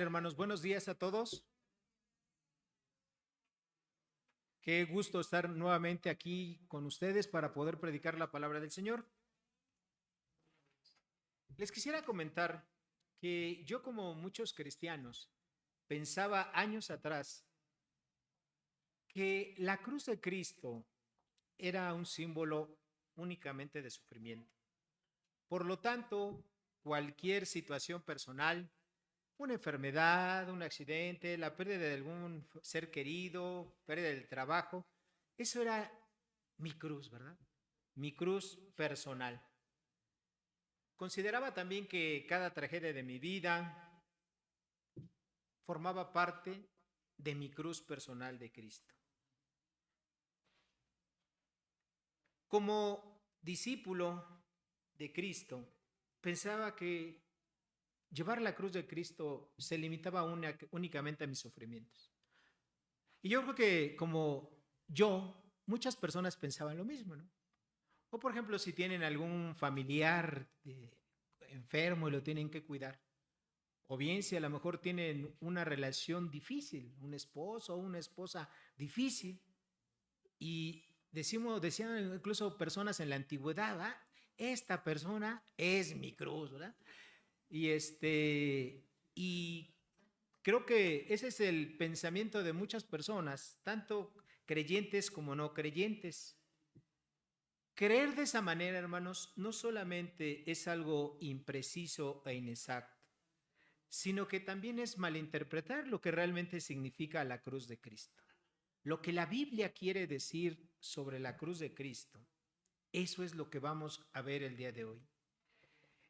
Hermanos, buenos días a todos. Qué gusto estar nuevamente aquí con ustedes para poder predicar la palabra del Señor. Les quisiera comentar que yo, como muchos cristianos, pensaba años atrás que la cruz de Cristo era un símbolo únicamente de sufrimiento. Por lo tanto, cualquier situación personal, una enfermedad, un accidente, la pérdida de algún ser querido, pérdida del trabajo, eso era mi cruz, ¿verdad? Mi cruz personal. Consideraba también que cada tragedia de mi vida formaba parte de mi cruz personal de Cristo. Como discípulo de Cristo, pensaba que llevar la cruz de Cristo se limitaba únicamente a mis sufrimientos. Y yo creo que como yo, muchas personas pensaban lo mismo, ¿no? O por ejemplo, si tienen algún familiar enfermo y lo tienen que cuidar, o bien si a lo mejor tienen una relación difícil, un esposo o una esposa difícil, y decían incluso personas en la antigüedad, ¿ah? Esta persona es mi cruz, ¿verdad? Y creo que ese es el pensamiento de muchas personas, tanto creyentes como no creyentes. Creer de esa manera, hermanos, no solamente es algo impreciso e inexacto, sino que también es malinterpretar lo que realmente significa la cruz de Cristo. Lo que la Biblia quiere decir sobre la cruz de Cristo, eso es lo que vamos a ver el día de hoy.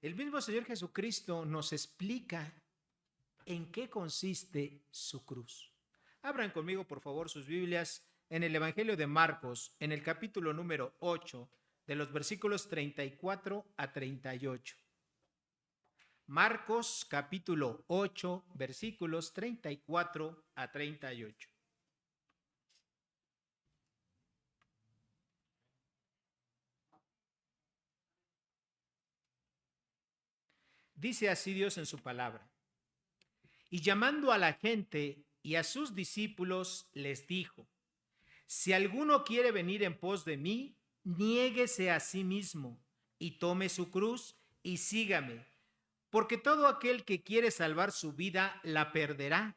El mismo Señor Jesucristo nos explica en qué consiste su cruz. Abran conmigo, por favor, sus Biblias en el Evangelio de Marcos, en el capítulo número 8, de los versículos 34 a 38. Marcos, capítulo 8, versículos 34 a 38. Dice así Dios en su palabra. Y llamando a la gente y a sus discípulos, les dijo: si alguno quiere venir en pos de mí, niéguese a sí mismo y tome su cruz y sígame. Porque todo aquel que quiere salvar su vida la perderá,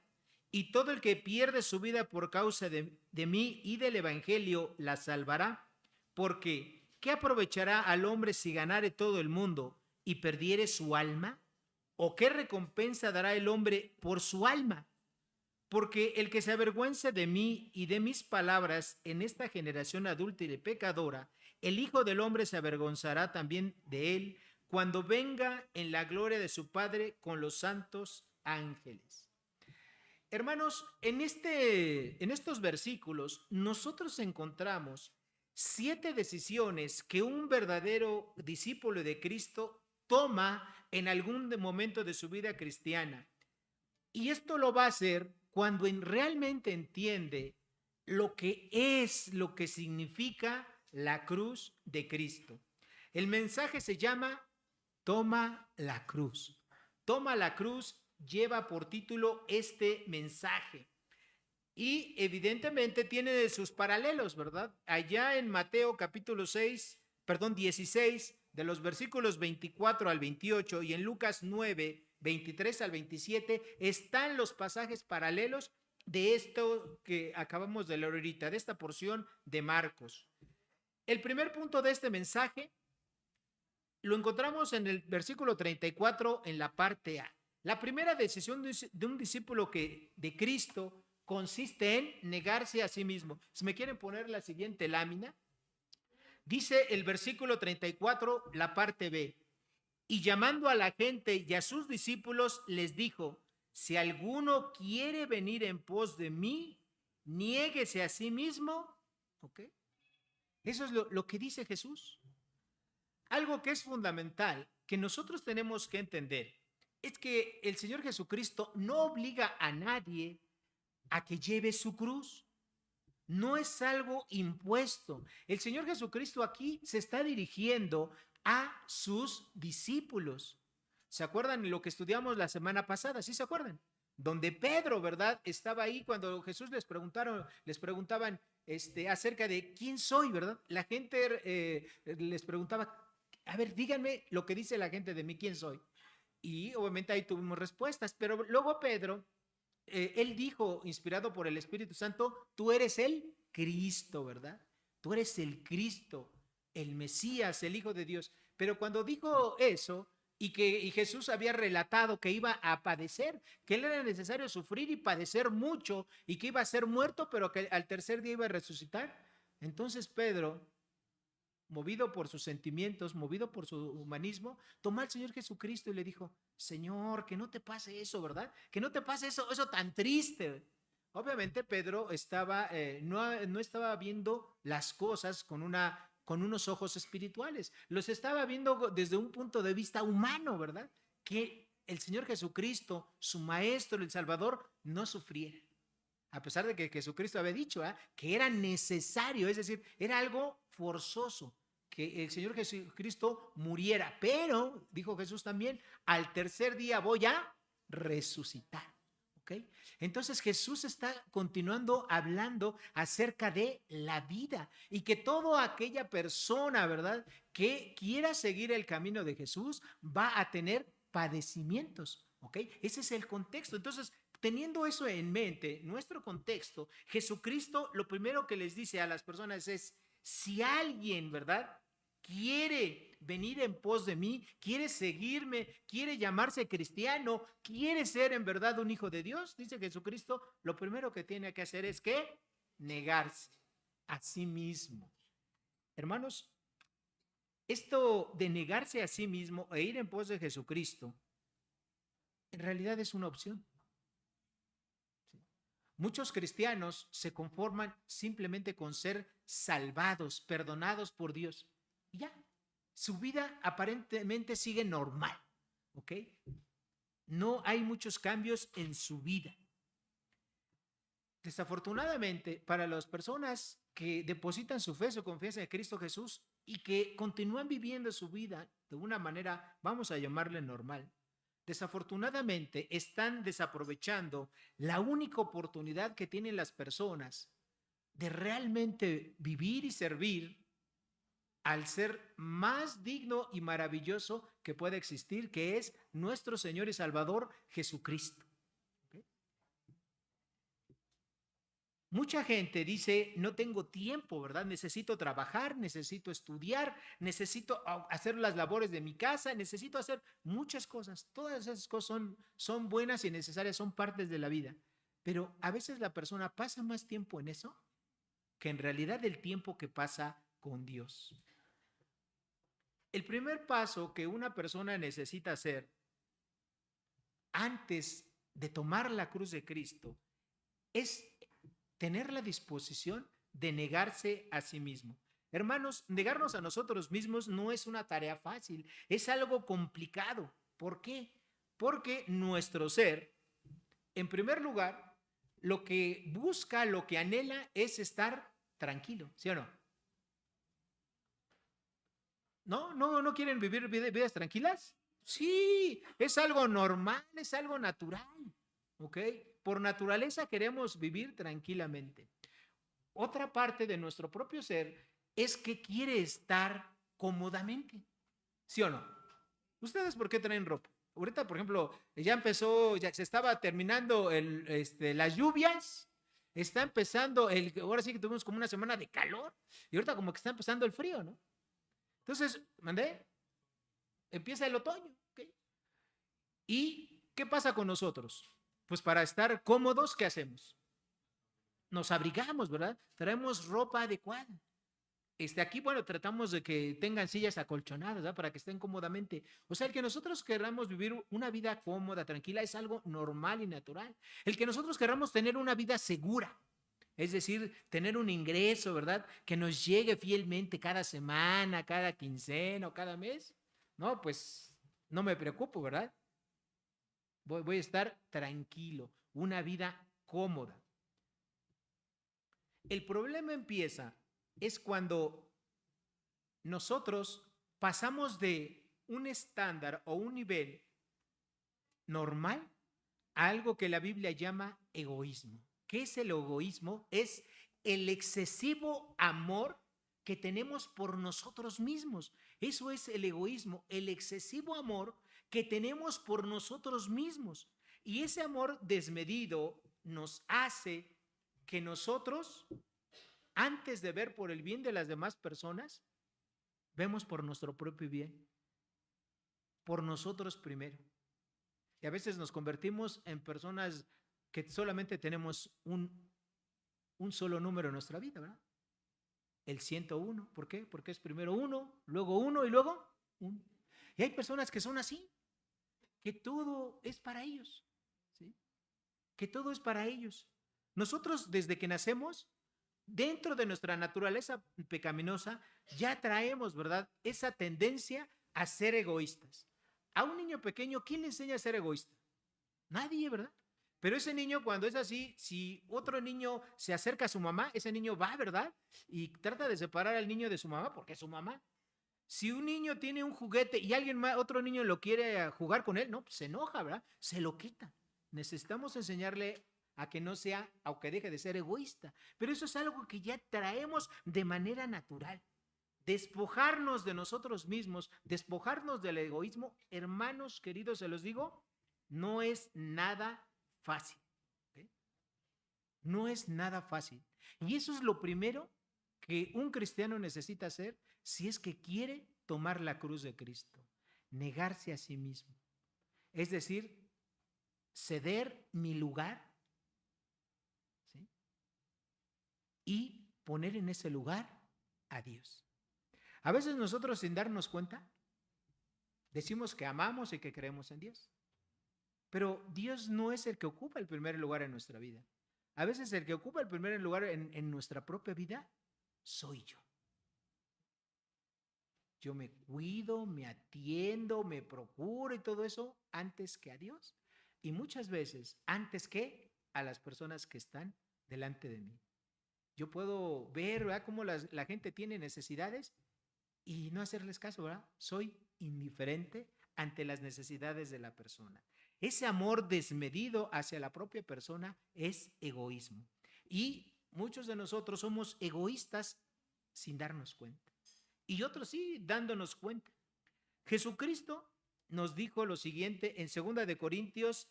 y todo el que pierde su vida por causa de mí y del Evangelio la salvará. Porque, ¿qué aprovechará al hombre si ganare todo el mundo y perdiere su alma? ¿O qué recompensa dará el hombre por su alma? Porque el que se avergüence de mí y de mis palabras en esta generación adúltera y pecadora, el Hijo del Hombre se avergonzará también de él cuando venga en la gloria de su Padre con los santos ángeles. Hermanos, en estos versículos nosotros encontramos 7 decisiones que un verdadero discípulo de Cristo toma en algún momento de su vida cristiana. Y esto lo va a hacer cuando realmente entiende lo que significa la cruz de Cristo. El mensaje se llama Toma la cruz. Toma la cruz lleva por título este mensaje. Y evidentemente tiene de sus paralelos, ¿verdad? Allá en Mateo capítulo 16, de los versículos 24 al 28, y en Lucas 9, 23 al 27, están los pasajes paralelos de esto que acabamos de leer ahorita, de esta porción de Marcos. El primer punto de este mensaje lo encontramos en el versículo 34 en la parte A. La primera decisión de un discípulo de Cristo consiste en negarse a sí mismo. Si me quieren poner la siguiente lámina, dice el versículo 34, la parte B. Y llamando a la gente y a sus discípulos, les dijo: si alguno quiere venir en pos de mí, niéguese a sí mismo. ¿Ok? Eso es lo que dice Jesús. Algo que es fundamental, que nosotros tenemos que entender, es que el Señor Jesucristo no obliga a nadie a que lleve su cruz. No es algo impuesto. El Señor Jesucristo aquí se está dirigiendo a sus discípulos. ¿Se acuerdan de lo que estudiamos la semana pasada? ¿Sí se acuerdan? donde Pedro, ¿verdad? Estaba ahí cuando Jesús les preguntaban acerca de quién soy, ¿verdad? La gente les preguntaba, a ver, díganme lo que dice la gente de mí, quién soy. Y obviamente ahí tuvimos respuestas, pero luego Pedro, él dijo, inspirado por el Espíritu Santo, tú eres el Cristo, ¿verdad? Tú eres el Cristo, el Mesías, el Hijo de Dios. Pero cuando dijo eso, y Jesús había relatado que iba a padecer, que él era necesario sufrir y padecer mucho, y que iba a ser muerto, pero que al tercer día iba a resucitar. Entonces Pedro, movido por sus sentimientos, movido por su humanismo, tomó al Señor Jesucristo y le dijo, Señor, que no te pase eso, ¿verdad? Que no te pase eso tan triste. Obviamente Pedro no estaba viendo las cosas con unos ojos espirituales, los estaba viendo desde un punto de vista humano, ¿verdad? Que el Señor Jesucristo, su Maestro, el Salvador, no sufriera. A pesar de que Jesucristo había dicho que era necesario, es decir, era algo forzoso que el Señor Jesucristo muriera, pero, dijo Jesús también, al tercer día voy a resucitar. ¿Okay? Entonces Jesús está continuando hablando acerca de la vida y que toda aquella persona, ¿verdad?, que quiera seguir el camino de Jesús va a tener padecimientos. ¿Ok? Ese es el contexto. Entonces, teniendo eso en mente, nuestro contexto, Jesucristo lo primero que les dice a las personas es, si alguien, ¿verdad?, quiere venir en pos de mí, quiere seguirme, quiere llamarse cristiano, quiere ser en verdad un hijo de Dios, dice Jesucristo, lo primero que tiene que hacer es que negarse a sí mismo. Hermanos, esto de negarse a sí mismo e ir en pos de Jesucristo, en realidad es una opción. Muchos cristianos se conforman simplemente con ser salvados, perdonados por Dios. Y ya, su vida aparentemente sigue normal, ¿ok? No hay muchos cambios en su vida. Desafortunadamente, para las personas que depositan su fe, su confianza en Cristo Jesús y que continúan viviendo su vida de una manera, vamos a llamarle normal, desafortunadamente están desaprovechando la única oportunidad que tienen las personas de realmente vivir y servir al ser más digno y maravilloso que puede existir, que es nuestro Señor y Salvador Jesucristo. ¿Okay? Mucha gente dice, no tengo tiempo, ¿verdad? Necesito trabajar, necesito estudiar, necesito hacer las labores de mi casa, necesito hacer muchas cosas. Todas esas cosas son buenas y necesarias, son partes de la vida. Pero a veces la persona pasa más tiempo en eso que en realidad el tiempo que pasa con Dios. El primer paso que una persona necesita hacer antes de tomar la cruz de Cristo es tener la disposición de negarse a sí mismo. Hermanos, negarnos a nosotros mismos no es una tarea fácil, es algo complicado. ¿Por qué? Porque nuestro ser, en primer lugar, lo que busca, lo que anhela es estar tranquilo, ¿sí o no? ¿No quieren vivir vidas tranquilas? Sí, es algo normal, es algo natural, ¿ok? Por naturaleza queremos vivir tranquilamente. Otra parte de nuestro propio ser es que quiere estar cómodamente, ¿sí o no? ¿Ustedes por qué traen ropa? Ahorita, por ejemplo, ya se estaba terminando las lluvias, está empezando ahora sí que tuvimos como una semana de calor y ahorita como que está empezando el frío, ¿no? Entonces, empieza el otoño, ¿ok? ¿Y qué pasa con nosotros? Pues para estar cómodos, ¿qué hacemos? Nos abrigamos, ¿verdad? Traemos ropa adecuada. Aquí, bueno, tratamos de que tengan sillas acolchonadas, ¿verdad? Para que estén cómodamente. O sea, el que nosotros queramos vivir una vida cómoda, tranquila, es algo normal y natural. El que nosotros queramos tener una vida segura, es decir, tener un ingreso, ¿verdad? Que nos llegue fielmente cada semana, cada quincena o cada mes. No, pues no me preocupo, ¿verdad? Voy a estar tranquilo, una vida cómoda. El problema empieza es cuando nosotros pasamos de un estándar o un nivel normal algo que la Biblia llama egoísmo. ¿Qué es el egoísmo? Es el excesivo amor que tenemos por nosotros mismos. Eso es el egoísmo, el excesivo amor que tenemos por nosotros mismos. Y ese amor desmedido nos hace que nosotros, antes de ver por el bien de las demás personas, vemos por nuestro propio bien, por nosotros primero. Y a veces nos convertimos en personas que solamente tenemos un solo número en nuestra vida, ¿verdad? El 101. ¿Por qué? Porque es primero uno y luego uno. Y hay personas que son así, que todo es para ellos, ¿sí? Que todo es para ellos. Nosotros desde que nacemos, dentro de nuestra naturaleza pecaminosa, ya traemos, ¿verdad? Esa tendencia a ser egoístas. A un niño pequeño, ¿quién le enseña a ser egoísta? Nadie, ¿verdad? Pero ese niño cuando es así, si otro niño se acerca a su mamá, ese niño va, ¿verdad? Y trata de separar al niño de su mamá porque es su mamá. Si un niño tiene un juguete y alguien más, otro niño lo quiere jugar con él, no, pues se enoja, ¿verdad? Se lo quita. Necesitamos enseñarle a que no sea, aunque deje de ser egoísta. Pero eso es algo que ya traemos de manera natural. Despojarnos de nosotros mismos, despojarnos del egoísmo, hermanos queridos, se los digo, no es nada fácil. ¿Okay? No es nada fácil. Y eso es lo primero que un cristiano necesita hacer si es que quiere tomar la cruz de Cristo. Negarse a sí mismo. Es decir, ceder mi lugar, ¿sí? Y poner en ese lugar a Dios. A veces nosotros sin darnos cuenta decimos que amamos y que creemos en Dios. Pero Dios no es el que ocupa el primer lugar en nuestra vida. A veces el que ocupa el primer lugar en nuestra propia vida soy yo. Yo me cuido, me atiendo, me procuro y todo eso antes que a Dios. Y muchas veces antes que a las personas que están delante de mí. Yo puedo ver, ¿verdad?, cómo la gente tiene necesidades y no hacerles caso, ¿verdad? Soy indiferente ante las necesidades de la persona. Ese amor desmedido hacia la propia persona es egoísmo. Y muchos de nosotros somos egoístas sin darnos cuenta. Y otros sí, dándonos cuenta. Jesucristo nos dijo lo siguiente en 2 Corintios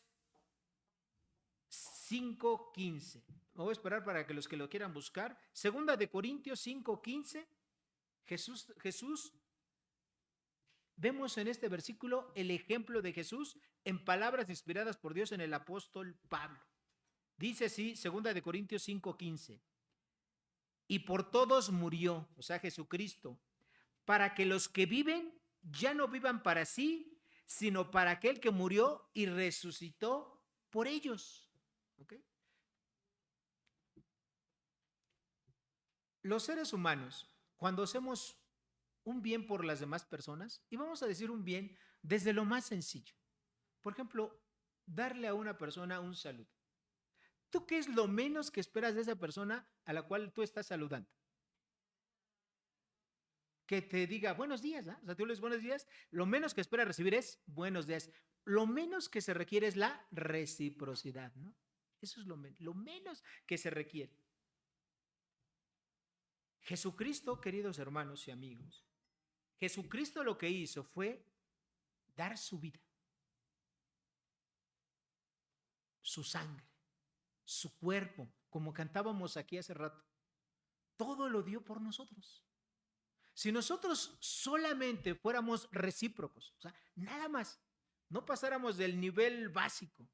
5:15. Me voy a esperar para que los que lo quieran buscar. 2 Corintios 5:15. Jesús, vemos en este versículo el ejemplo de Jesús en palabras inspiradas por Dios en el apóstol Pablo. Dice así, 2 Corintios 5:15. Y por todos murió, o sea, Jesucristo, para que los que viven ya no vivan para sí, sino para aquel que murió y resucitó por ellos. ¿Okay? Los seres humanos, cuando hacemos un bien por las demás personas, y vamos a decir un bien desde lo más sencillo. Por ejemplo, darle a una persona un saludo. ¿Tú qué es lo menos que esperas de esa persona a la cual tú estás saludando? Que te diga buenos días, ¿no? O sea, tú le dices buenos días, lo menos que espera recibir es buenos días. Lo menos que se requiere es la reciprocidad, ¿no? Eso es lo menos que se requiere. Jesucristo, queridos hermanos y amigos, Jesucristo lo que hizo fue dar su vida, su sangre, su cuerpo, como cantábamos aquí hace rato. Todo lo dio por nosotros. Si nosotros solamente fuéramos recíprocos, o sea, nada más, no pasáramos del nivel básico,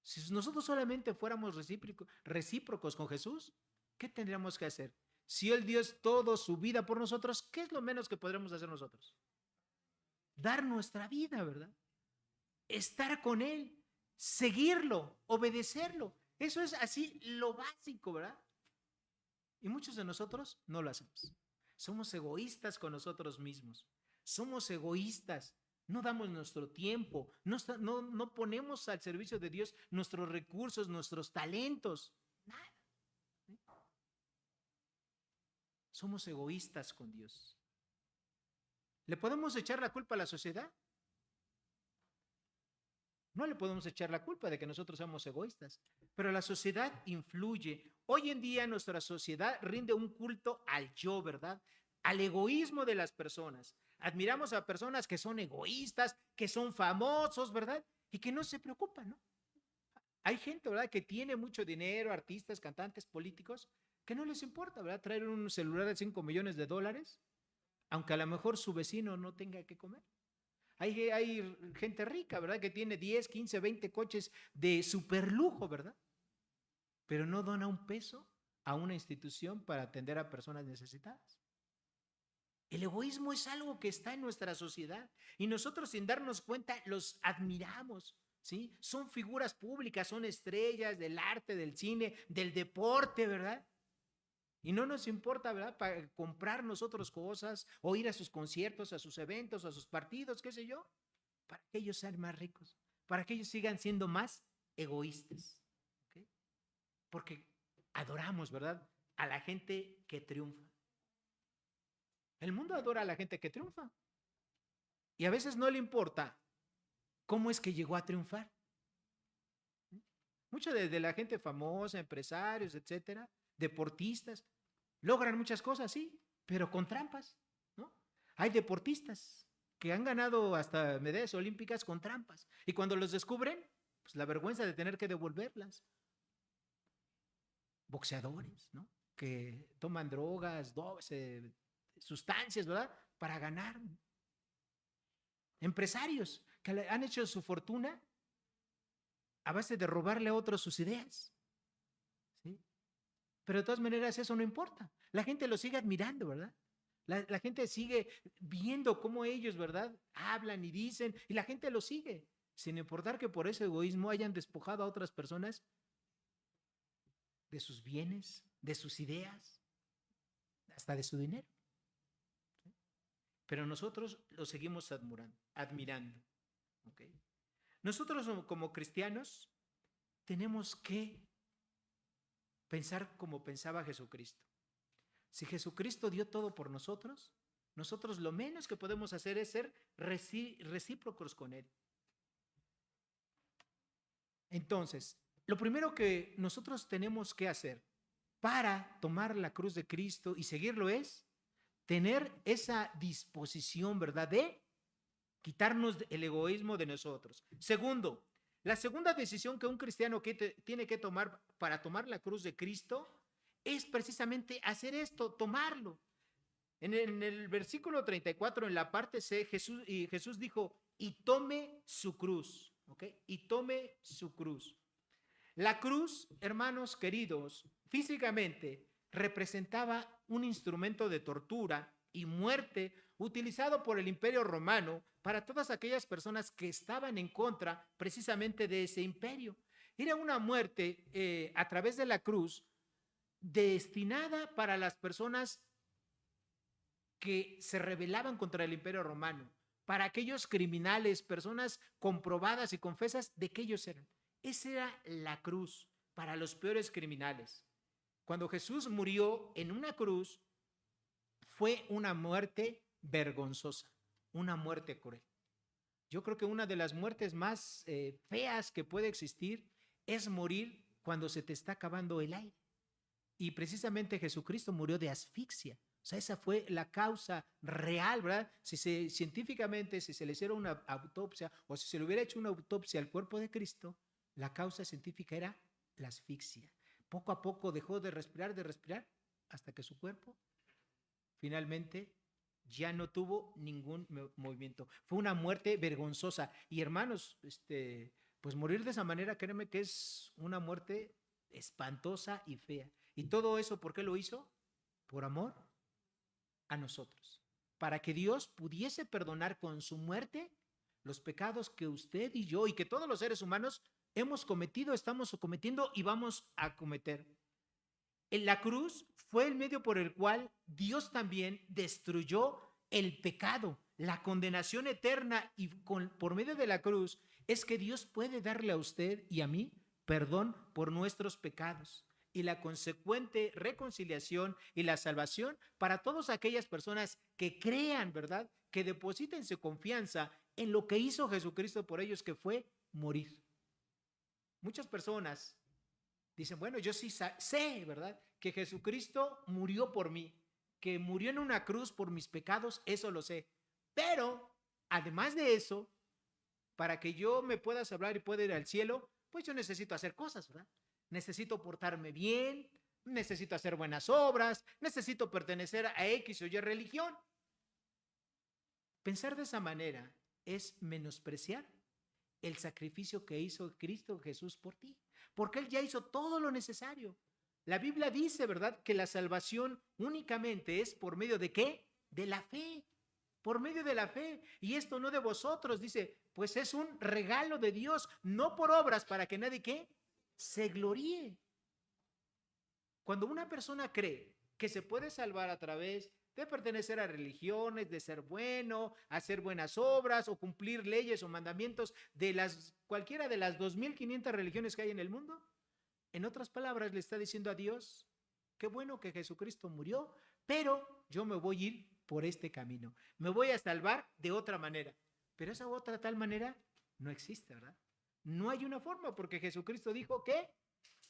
si nosotros solamente fuéramos recíprocos con Jesús, ¿qué tendríamos que hacer? Si Él dio todo su vida por nosotros, ¿qué es lo menos que podremos hacer nosotros? Dar nuestra vida, ¿verdad? Estar con Él, seguirlo, obedecerlo. Eso es así lo básico, ¿verdad? Y muchos de nosotros no lo hacemos. Somos egoístas con nosotros mismos. Somos egoístas. No damos nuestro tiempo. No ponemos al servicio de Dios nuestros recursos, nuestros talentos. Nada. Somos egoístas con Dios. ¿Le podemos echar la culpa a la sociedad? No le podemos echar la culpa de que nosotros somos egoístas, pero la sociedad influye. Hoy en día nuestra sociedad rinde un culto al yo, ¿verdad? Al egoísmo de las personas. Admiramos a personas que son egoístas, que son famosos, ¿verdad? Y que no se preocupan, ¿no? Hay gente, ¿verdad?, que tiene mucho dinero, artistas, cantantes, políticos, que no les importa, ¿verdad?, traer un celular de 5 millones de dólares, aunque a lo mejor su vecino no tenga que comer. Hay gente rica, ¿verdad?, que tiene 10, 15, 20 coches de super lujo, ¿verdad? Pero no dona un peso a una institución para atender a personas necesitadas. El egoísmo es algo que está en nuestra sociedad y nosotros sin darnos cuenta los admiramos, ¿sí? Son figuras públicas, son estrellas del arte, del cine, del deporte, ¿verdad? Y no nos importa, ¿verdad?, para comprar nosotros cosas o ir a sus conciertos, a sus eventos, a sus partidos, qué sé yo, para que ellos sean más ricos, para que ellos sigan siendo más egoístas, ¿ok? Porque adoramos, ¿verdad?, a la gente que triunfa. El mundo adora a la gente que triunfa y a veces no le importa cómo es que llegó a triunfar. Mucha de la gente famosa, empresarios, etcétera, deportistas, logran muchas cosas, sí, pero con trampas, ¿no? Hay deportistas que han ganado hasta medallas olímpicas con trampas y cuando los descubren, pues la vergüenza de tener que devolverlas. Boxeadores, ¿no?, que toman drogas, sustancias, ¿verdad?, para ganar. Empresarios que han hecho su fortuna a base de robarle a otros sus ideas, ¿sí? Pero de todas maneras eso no importa. La gente lo sigue admirando, ¿verdad? La gente sigue viendo cómo ellos, ¿verdad?, hablan y dicen, y la gente lo sigue, sin importar que por ese egoísmo hayan despojado a otras personas de sus bienes, de sus ideas, hasta de su dinero. ¿Sí? Pero nosotros lo seguimos admirando. ¿Okay? Nosotros como cristianos tenemos que pensar como pensaba Jesucristo. Si Jesucristo dio todo por nosotros, nosotros lo menos que podemos hacer es ser recíprocos con Él. Entonces, lo primero que nosotros tenemos que hacer para tomar la cruz de Cristo y seguirlo es tener esa disposición, ¿verdad?, de quitarnos el egoísmo de nosotros. Segundo, la segunda decisión que un cristiano tiene que tomar para tomar la cruz de Cristo es precisamente hacer esto, tomarlo. En el versículo 34, en la parte C, Jesús dijo, y tome su cruz, ¿ok? Y tome su cruz. La cruz, hermanos queridos, físicamente representaba un instrumento de tortura y muerte utilizado por el Imperio Romano para todas aquellas personas que estaban en contra precisamente de ese imperio. Era una muerte a través de la cruz destinada para las personas que se rebelaban contra el Imperio Romano, para aquellos criminales, personas comprobadas y confesas de que ellos eran. Esa era la cruz para los peores criminales. Cuando Jesús murió en una cruz, fue una muerte vergonzosa, una muerte cruel. Yo creo que una de las muertes más feas que puede existir es morir cuando se te está acabando el aire. Y precisamente Jesucristo murió de asfixia. O sea, esa fue la causa real, ¿verdad? Científicamente, si se le hiciera una autopsia o si se le hubiera hecho una autopsia al cuerpo de Cristo, la causa científica era la asfixia. Poco a poco dejó de respirar, hasta que su cuerpo finalmente ya no tuvo ningún movimiento. Fue una muerte vergonzosa. Y hermanos, pues morir de esa manera, créeme que es una muerte espantosa y fea. ¿Y todo eso por qué lo hizo? Por amor a nosotros. Para que Dios pudiese perdonar con su muerte los pecados que usted y yo y que todos los seres humanos hemos cometido, estamos cometiendo y vamos a cometer. En la cruz fue el medio por el cual Dios también destruyó el pecado, la condenación eterna, y por medio de la cruz es que Dios puede darle a usted y a mí perdón por nuestros pecados y la consecuente reconciliación y la salvación para todas aquellas personas que crean, ¿verdad?, que depositen su confianza en lo que hizo Jesucristo por ellos, que fue morir. Muchas personas dicen, bueno, yo sí sé, ¿verdad?, que Jesucristo murió por mí, que murió en una cruz por mis pecados, eso lo sé. Pero, además de eso, para que yo me pueda salvar y pueda ir al cielo, pues yo necesito hacer cosas, ¿verdad? Necesito portarme bien, necesito hacer buenas obras, necesito pertenecer a X o Y religión. Pensar de esa manera es menospreciar el sacrificio que hizo Cristo Jesús por ti, porque Él ya hizo todo lo necesario. La Biblia dice, ¿verdad?, que la salvación únicamente es por medio de ¿qué? De la fe, por medio de la fe. Y esto no de vosotros, dice, pues es un regalo de Dios, no por obras para que nadie ¿qué? Se gloríe. Cuando una persona cree que se puede salvar a través de pertenecer a religiones, de ser bueno, hacer buenas obras o cumplir leyes o mandamientos de cualquiera de las 2500 religiones que hay en el mundo, en otras palabras le está diciendo a Dios, qué bueno que Jesucristo murió, pero yo me voy a ir por este camino, me voy a salvar de otra manera, pero esa otra tal manera no existe, ¿verdad? No hay una forma, porque Jesucristo dijo que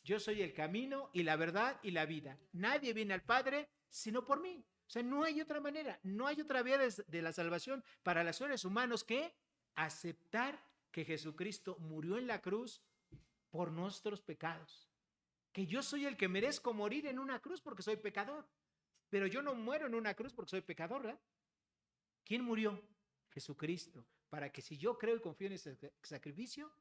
yo soy el camino y la verdad y la vida. Nadie viene al Padre sino por mí. O sea, no hay otra manera, no hay otra vía de la salvación para los seres humanos que aceptar que Jesucristo murió en la cruz por nuestros pecados. Que yo soy el que merezco morir en una cruz porque soy pecador. Pero yo no muero en una cruz porque soy pecador, ¿verdad? ¿Quién murió? Jesucristo. Para que si yo creo y confío en ese sacrificio,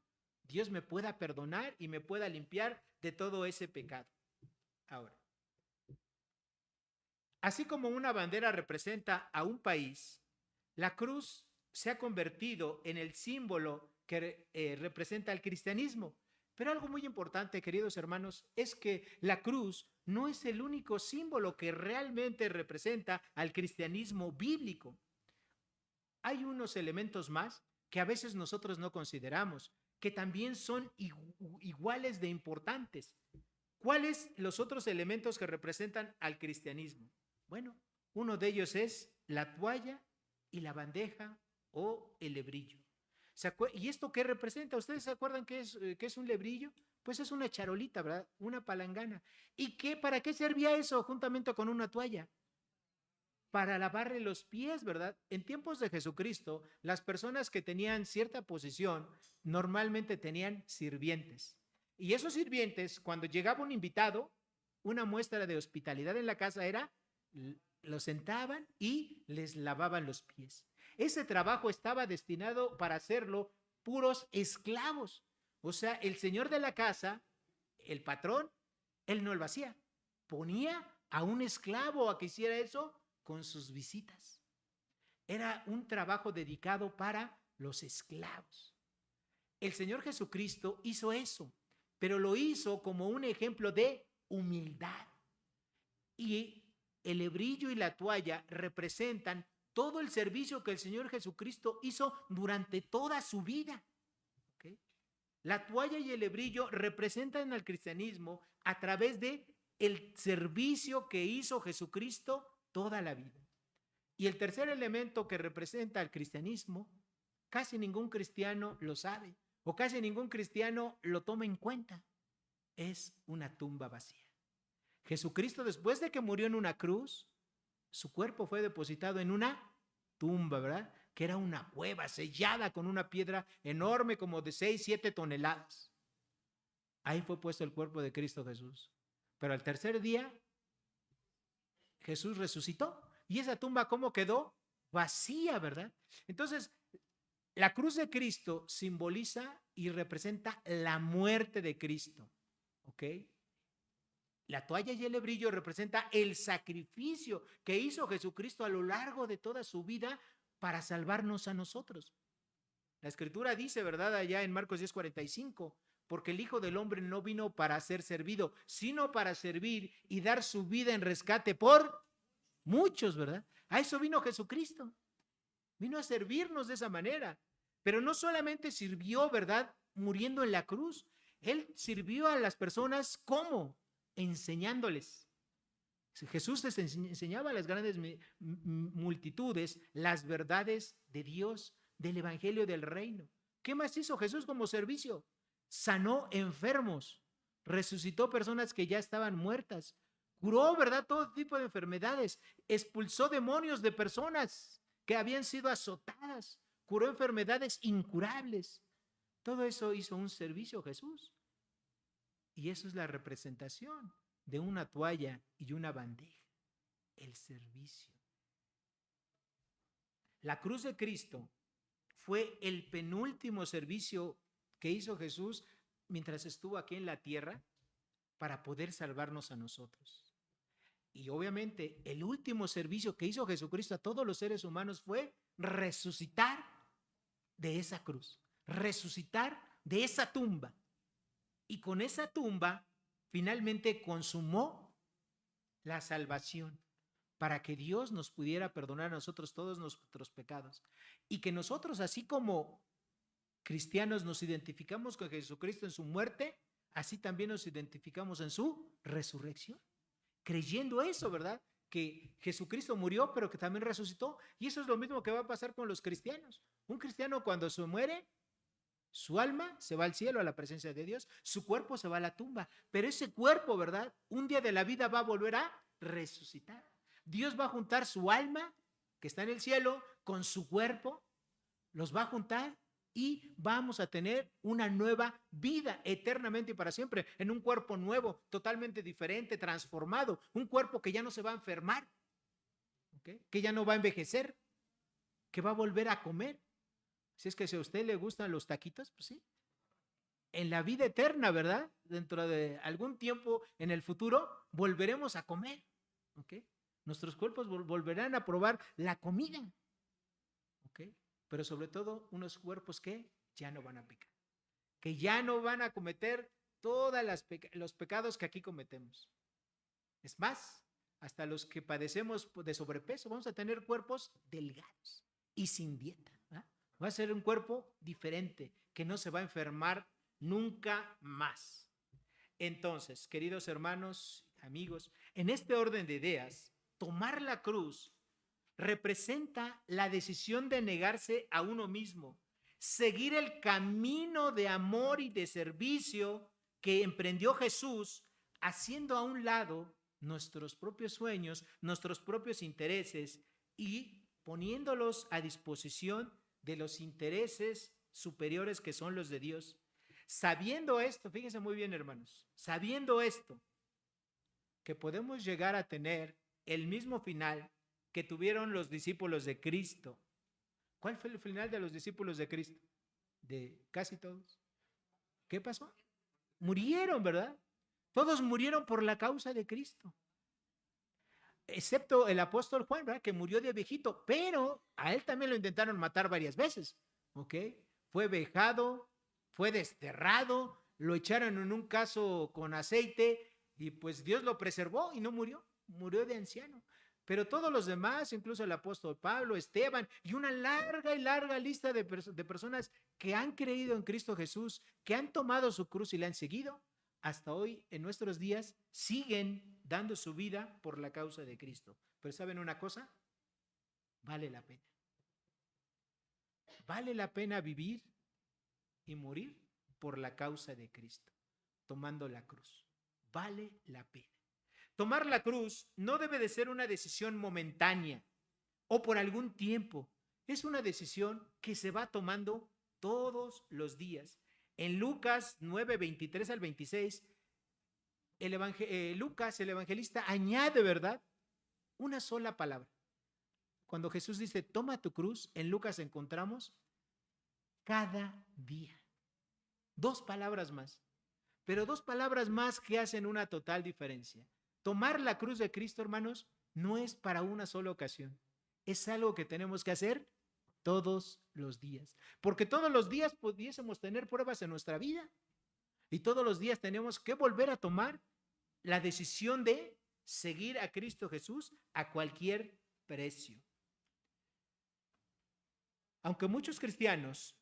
Dios me pueda perdonar y me pueda limpiar de todo ese pecado. Ahora, así como una bandera representa a un país, la cruz se ha convertido en el símbolo que representa al cristianismo. Pero algo muy importante, queridos hermanos, es que la cruz no es el único símbolo que realmente representa al cristianismo bíblico. Hay unos elementos más que a veces nosotros no consideramos, que también son iguales de importantes. ¿Cuáles los otros elementos que representan al cristianismo? Bueno, uno de ellos es la toalla y la bandeja o el lebrillo. ¿Y esto qué representa? ¿Ustedes se acuerdan qué es un lebrillo? Pues es una charolita, ¿verdad? Una palangana. ¿Y para qué servía eso juntamente con una toalla? Para lavarle los pies, ¿verdad? En tiempos de Jesucristo, las personas que tenían cierta posición normalmente tenían sirvientes. Y esos sirvientes, cuando llegaba un invitado, una muestra de hospitalidad en la casa era, lo sentaban y les lavaban los pies. Ese trabajo estaba destinado para hacerlo puros esclavos. O sea, el señor de la casa, el patrón, él no lo hacía. Ponía a un esclavo a que hiciera eso con sus visitas. Era un trabajo dedicado para los esclavos. El Señor Jesucristo hizo eso, pero lo hizo como un ejemplo de humildad. Y el lebrillo y la toalla representan todo el servicio que el Señor Jesucristo hizo durante toda su vida. ¿Okay? La toalla y el lebrillo representan al cristianismo a través de el servicio que hizo Jesucristo toda la vida. Y el tercer elemento que representa al cristianismo, casi ningún cristiano lo sabe o casi ningún cristiano lo toma en cuenta, es una tumba vacía. Jesucristo, después de que murió en una cruz, su cuerpo fue depositado en una tumba, ¿verdad? Que era una cueva sellada con una piedra enorme como de 6, 7 toneladas. Ahí fue puesto el cuerpo de Cristo Jesús. Pero al tercer día, Jesús resucitó. ¿Y esa tumba cómo quedó? Vacía, ¿verdad? Entonces, la cruz de Cristo simboliza y representa la muerte de Cristo, ¿ok? La toalla y el lebrillo representa el sacrificio que hizo Jesucristo a lo largo de toda su vida para salvarnos a nosotros. La Escritura dice, ¿verdad? Allá en Marcos 10:45, porque el Hijo del Hombre no vino para ser servido, sino para servir y dar su vida en rescate por muchos, ¿verdad? A eso vino Jesucristo. Vino a servirnos de esa manera. Pero no solamente sirvió, ¿verdad?, muriendo en la cruz. Él sirvió a las personas, ¿cómo? Enseñándoles. Jesús les enseñaba a las grandes multitudes las verdades de Dios, del evangelio del reino. ¿Qué más hizo Jesús como servicio? Sanó enfermos, resucitó personas que ya estaban muertas, curó, ¿verdad?, todo tipo de enfermedades, expulsó demonios de personas que habían sido azotadas, curó enfermedades incurables. Todo eso hizo un servicio Jesús. Y eso es la representación de una toalla y una bandeja, el servicio. La cruz de Cristo fue el penúltimo servicio que hizo Jesús mientras estuvo aquí en la tierra para poder salvarnos a nosotros. Y obviamente el último servicio que hizo Jesucristo a todos los seres humanos fue resucitar de esa cruz, resucitar de esa tumba. Y con esa tumba finalmente consumó la salvación para que Dios nos pudiera perdonar a nosotros todos nuestros pecados. Y que nosotros, así como cristianos, nos identificamos con Jesucristo en su muerte, así también nos identificamos en su resurrección. Creyendo eso, ¿verdad? Que Jesucristo murió, pero que también resucitó. Y eso es lo mismo que va a pasar con los cristianos. Un cristiano cuando se muere, su alma se va al cielo, a la presencia de Dios, su cuerpo se va a la tumba, pero ese cuerpo, ¿verdad?, un día de la vida va a volver a resucitar. Dios va a juntar su alma, que está en el cielo, con su cuerpo, los va a juntar y vamos a tener una nueva vida eternamente y para siempre, en un cuerpo nuevo, totalmente diferente, transformado, un cuerpo que ya no se va a enfermar, ¿okay?, que ya no va a envejecer, que va a volver a comer. Si es que si a usted le gustan los taquitos, pues sí. En la vida eterna, ¿verdad? Dentro de algún tiempo en el futuro, volveremos a comer. ¿Ok? Nuestros cuerpos volverán a probar la comida. ¿Ok? Pero sobre todo, unos cuerpos que ya no van a pecar. Que ya no van a cometer todos los pecados que aquí cometemos. Es más, hasta los que padecemos de sobrepeso, vamos a tener cuerpos delgados y sin dieta. Va a ser un cuerpo diferente, que no se va a enfermar nunca más. Entonces, queridos hermanos, amigos, en este orden de ideas, tomar la cruz representa la decisión de negarse a uno mismo, seguir el camino de amor y de servicio que emprendió Jesús, haciendo a un lado nuestros propios sueños, nuestros propios intereses y poniéndolos a disposición de los intereses superiores que son los de Dios. Sabiendo esto, fíjense muy bien, hermanos, sabiendo esto, que podemos llegar a tener el mismo final que tuvieron los discípulos de Cristo. ¿Cuál fue el final de los discípulos de Cristo? De casi todos. ¿Qué pasó? Murieron, ¿verdad? Todos murieron por la causa de Cristo. Excepto el apóstol Juan, ¿verdad?, que murió de viejito, pero a él también lo intentaron matar varias veces, ¿ok? Fue vejado, fue desterrado, lo echaron en un caso con aceite y pues Dios lo preservó y no murió, murió de anciano. Pero todos los demás, incluso el apóstol Pablo, Esteban y una larga y larga lista de personas que han creído en Cristo Jesús, que han tomado su cruz y le han seguido, hasta hoy, en nuestros días, siguen dando su vida por la causa de Cristo. Pero ¿saben una cosa? Vale la pena. Vale la pena vivir y morir por la causa de Cristo, tomando la cruz. Vale la pena. Tomar la cruz no debe de ser una decisión momentánea o por algún tiempo. Es una decisión que se va tomando todos los días. En Lucas 9, 23 al 26, Lucas, el evangelista, añade, ¿verdad?, una sola palabra. Cuando Jesús dice, toma tu cruz, en Lucas encontramos cada día. 2 palabras más, pero 2 palabras más que hacen una total diferencia. Tomar la cruz de Cristo, hermanos, no es para una sola ocasión. Es algo que tenemos que hacer todos los días, porque todos los días pudiésemos tener pruebas en nuestra vida y todos los días tenemos que volver a tomar la decisión de seguir a Cristo Jesús a cualquier precio. Aunque muchos cristianos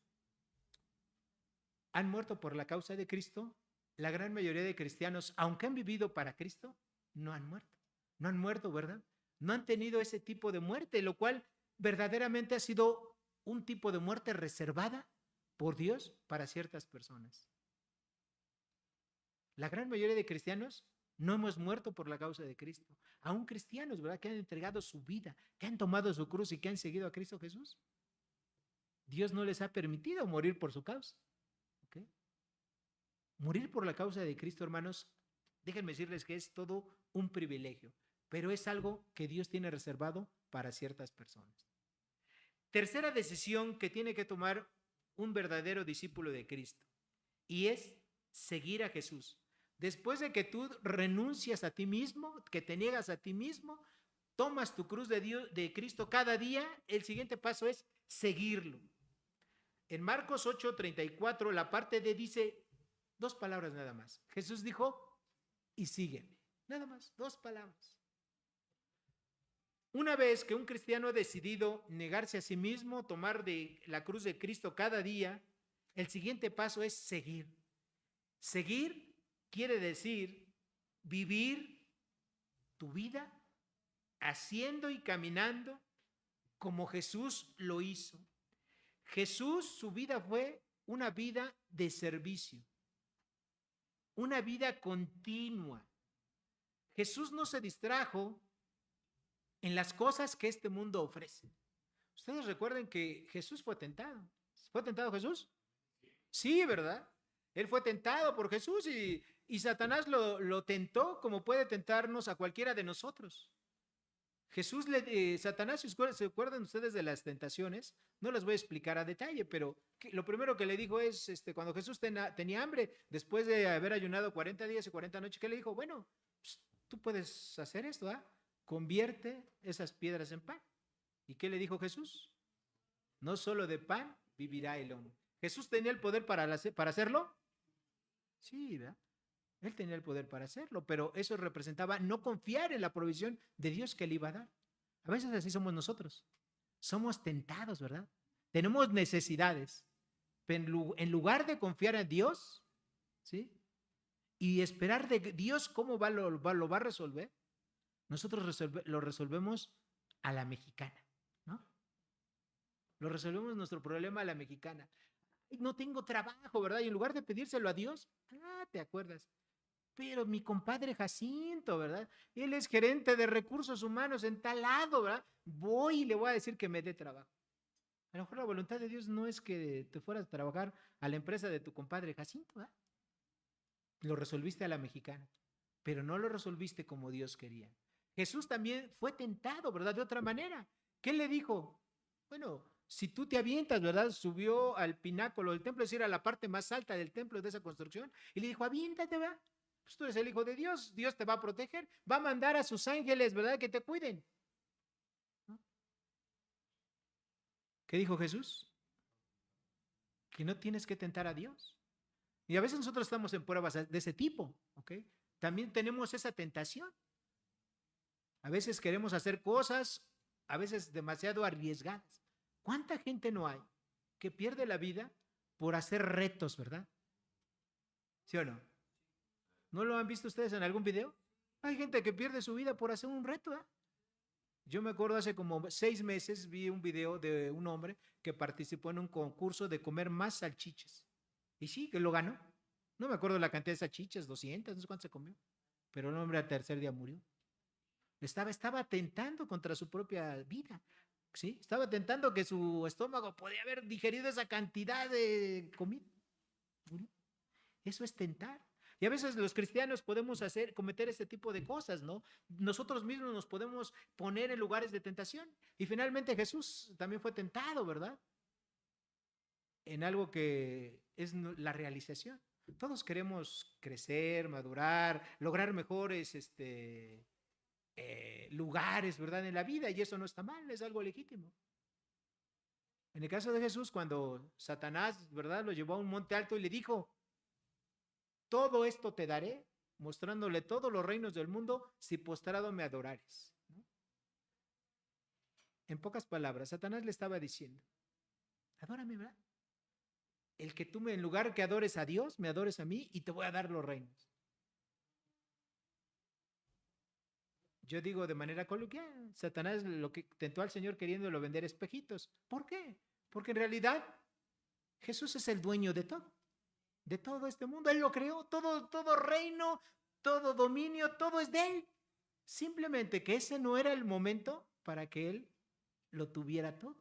han muerto por la causa de Cristo, la gran mayoría de cristianos, aunque han vivido para Cristo, no han muerto. No han muerto, ¿verdad? No han tenido ese tipo de muerte, lo cual verdaderamente ha sido un tipo de muerte reservada por Dios para ciertas personas. La gran mayoría de cristianos no hemos muerto por la causa de Cristo. Aún cristianos, ¿verdad? Que han entregado su vida, que han tomado su cruz y que han seguido a Cristo Jesús. Dios no les ha permitido morir por su causa. ¿Okay? Morir por la causa de Cristo, hermanos, déjenme decirles que es todo un privilegio, pero es algo que Dios tiene reservado para ciertas personas. Tercera decisión que tiene que tomar un verdadero discípulo de Cristo, y es seguir a Jesús. Después de que tú renuncias a ti mismo, que te niegas a ti mismo, tomas tu cruz de Dios, de Cristo cada día, el siguiente paso es seguirlo. En Marcos 8:34, la parte D dice dos palabras nada más. Jesús dijo, y sígueme. Nada más, dos palabras. Una vez que un cristiano ha decidido negarse a sí mismo, tomar de la cruz de Cristo cada día, el siguiente paso es seguir. Seguir quiere decir vivir tu vida haciendo y caminando como Jesús lo hizo. Jesús, su vida fue una vida de servicio, una vida continua. Jesús no se distrajo en las cosas que este mundo ofrece. Ustedes recuerden que Jesús fue tentado. ¿Fue tentado Jesús? Sí, ¿verdad? Él fue tentado por Jesús y Satanás lo tentó como puede tentarnos a cualquiera de nosotros. Satanás, ¿se acuerdan ustedes de las tentaciones? No las voy a explicar a detalle, pero lo primero que le dijo es, cuando Jesús tenía hambre, después de haber ayunado 40 días y 40 noches, ¿qué le dijo? Bueno, pues, tú puedes hacer esto, ¿ah? Convierte esas piedras en pan. ¿Y qué le dijo Jesús? No solo de pan vivirá el hombre. ¿Jesús tenía el poder para hacerlo? Sí, ¿verdad? Él tenía el poder para hacerlo, pero eso representaba no confiar en la provisión de Dios que le iba a dar. A veces así somos nosotros. Somos tentados, ¿verdad? Tenemos necesidades. Pero en lugar de confiar en Dios, ¿sí? Y esperar de Dios cómo lo va a resolver, nosotros lo resolvemos a la mexicana, ¿no? Lo resolvemos nuestro problema a la mexicana. No tengo trabajo, ¿verdad? Y en lugar de pedírselo a Dios, ¿te acuerdas? Pero mi compadre Jacinto, ¿verdad? Él es gerente de recursos humanos en tal lado, ¿verdad? Voy y le voy a decir que me dé trabajo. A lo mejor la voluntad de Dios no es que te fueras a trabajar a la empresa de tu compadre Jacinto, ¿verdad? Lo resolviste a la mexicana, pero no lo resolviste como Dios quería. Jesús también fue tentado, ¿verdad? De otra manera. ¿Qué le dijo? Bueno, si tú te avientas, ¿verdad? Subió al pináculo del templo, es decir, a la parte más alta del templo de esa construcción, y le dijo, aviéntate, ¿verdad? Pues tú eres el hijo de Dios, Dios te va a proteger, va a mandar a sus ángeles, ¿verdad? Que te cuiden. ¿No? ¿Qué dijo Jesús? Que no tienes que tentar a Dios. Y a veces nosotros estamos en pruebas de ese tipo, ¿ok? También tenemos esa tentación. A veces queremos hacer cosas, a veces demasiado arriesgadas. ¿Cuánta gente no hay que pierde la vida por hacer retos, verdad? ¿Sí o no? ¿No lo han visto ustedes en algún video? Hay gente que pierde su vida por hacer un reto, ¿eh? Yo me acuerdo hace como 6 meses vi un video de un hombre que participó en un concurso de comer más salchichas. Y sí, que lo ganó. No me acuerdo la cantidad de salchichas, 200, no sé cuánto se comió. Pero el hombre al tercer día murió. Estaba atentando contra su propia vida. ¿Sí? Estaba atentando que su estómago podía haber digerido esa cantidad de comida. Murió. Eso es tentar. Y a veces los cristianos podemos cometer este tipo de cosas, ¿no? Nosotros mismos nos podemos poner en lugares de tentación. Y finalmente Jesús también fue tentado, ¿verdad? En algo que es la realización. Todos queremos crecer, madurar, lograr mejores lugares, ¿verdad? En la vida, y eso no está mal, es algo legítimo. En el caso de Jesús, cuando Satanás, ¿verdad? Lo llevó a un monte alto y le dijo, todo esto te daré, mostrándole todos los reinos del mundo, si postrado me adorares. ¿No? En pocas palabras, Satanás le estaba diciendo, adórame, ¿verdad? El que tú en lugar que adores a Dios, me adores a mí y te voy a dar los reinos. Yo digo de manera coloquial, Satanás lo que tentó al Señor queriéndolo vender espejitos. ¿Por qué? Porque en realidad Jesús es el dueño de todo este mundo. Él lo creó, todo reino, todo dominio, todo es de Él. Simplemente que ese no era el momento para que Él lo tuviera todo,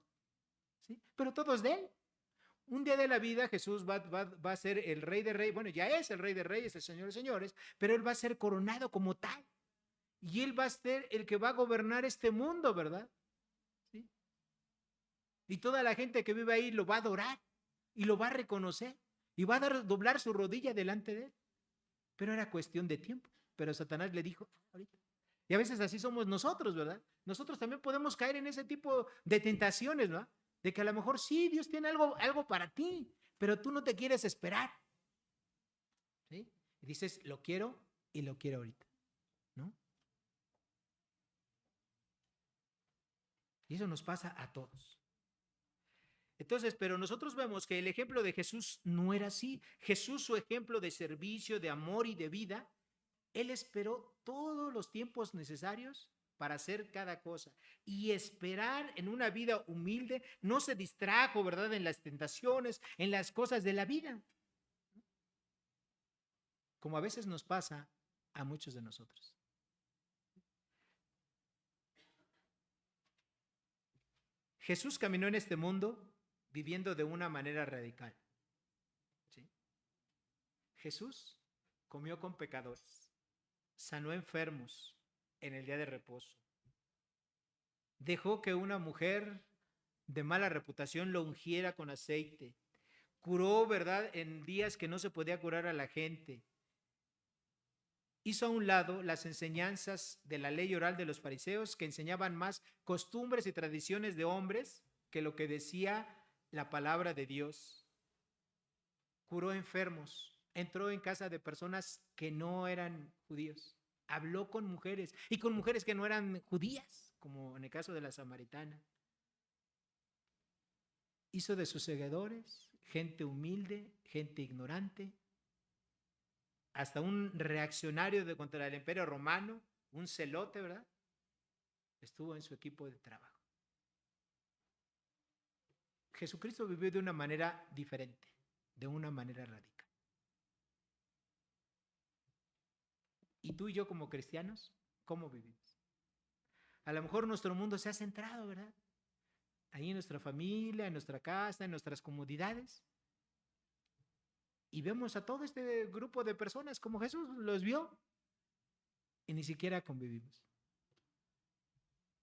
¿sí? Pero todo es de Él. Un día de la vida Jesús va a ser el Rey de Reyes, bueno, ya es el Rey de Reyes, el Señor de Señores, pero Él va a ser coronado como tal. Y Él va a ser el que va a gobernar este mundo, ¿verdad? ¿Sí? Y toda la gente que vive ahí lo va a adorar y lo va a reconocer y va a doblar su rodilla delante de Él. Pero era cuestión de tiempo. Pero Satanás le dijo, ahorita. Y a veces así somos nosotros, ¿verdad? Nosotros también podemos caer en ese tipo de tentaciones, ¿no? De que a lo mejor sí, Dios tiene algo para ti, pero tú no te quieres esperar. ¿Sí? Y dices, lo quiero y lo quiero ahorita, ¿no? Y eso nos pasa a todos. Entonces, pero nosotros vemos que el ejemplo de Jesús no era así. Jesús, su ejemplo de servicio, de amor y de vida, Él esperó todos los tiempos necesarios para hacer cada cosa y esperar en una vida humilde, no se distrajo, ¿verdad?, en las tentaciones, en las cosas de la vida, como a veces nos pasa a muchos de nosotros. Jesús caminó en este mundo viviendo de una manera radical, ¿sí? Jesús comió con pecadores, sanó enfermos en el día de reposo, dejó que una mujer de mala reputación lo ungiera con aceite, curó, ¿verdad?, en días que no se podía curar a la gente, hizo a un lado las enseñanzas de la ley oral de los fariseos, que enseñaban más costumbres y tradiciones de hombres que lo que decía la palabra de Dios. Curó enfermos, entró en casa de personas que no eran judíos, habló con mujeres y con mujeres que no eran judías, como en el caso de la samaritana. Hizo de sus seguidores gente humilde, gente ignorante, hasta un reaccionario contra el imperio romano, un celote, ¿verdad? Estuvo en su equipo de trabajo. Jesucristo vivió de una manera diferente, de una manera radical. ¿Y tú y yo como cristianos, cómo vivimos? A lo mejor nuestro mundo se ha centrado, ¿verdad?, ahí en nuestra familia, en nuestra casa, en nuestras comodidades. Y vemos a todo este grupo de personas como Jesús los vio y ni siquiera convivimos.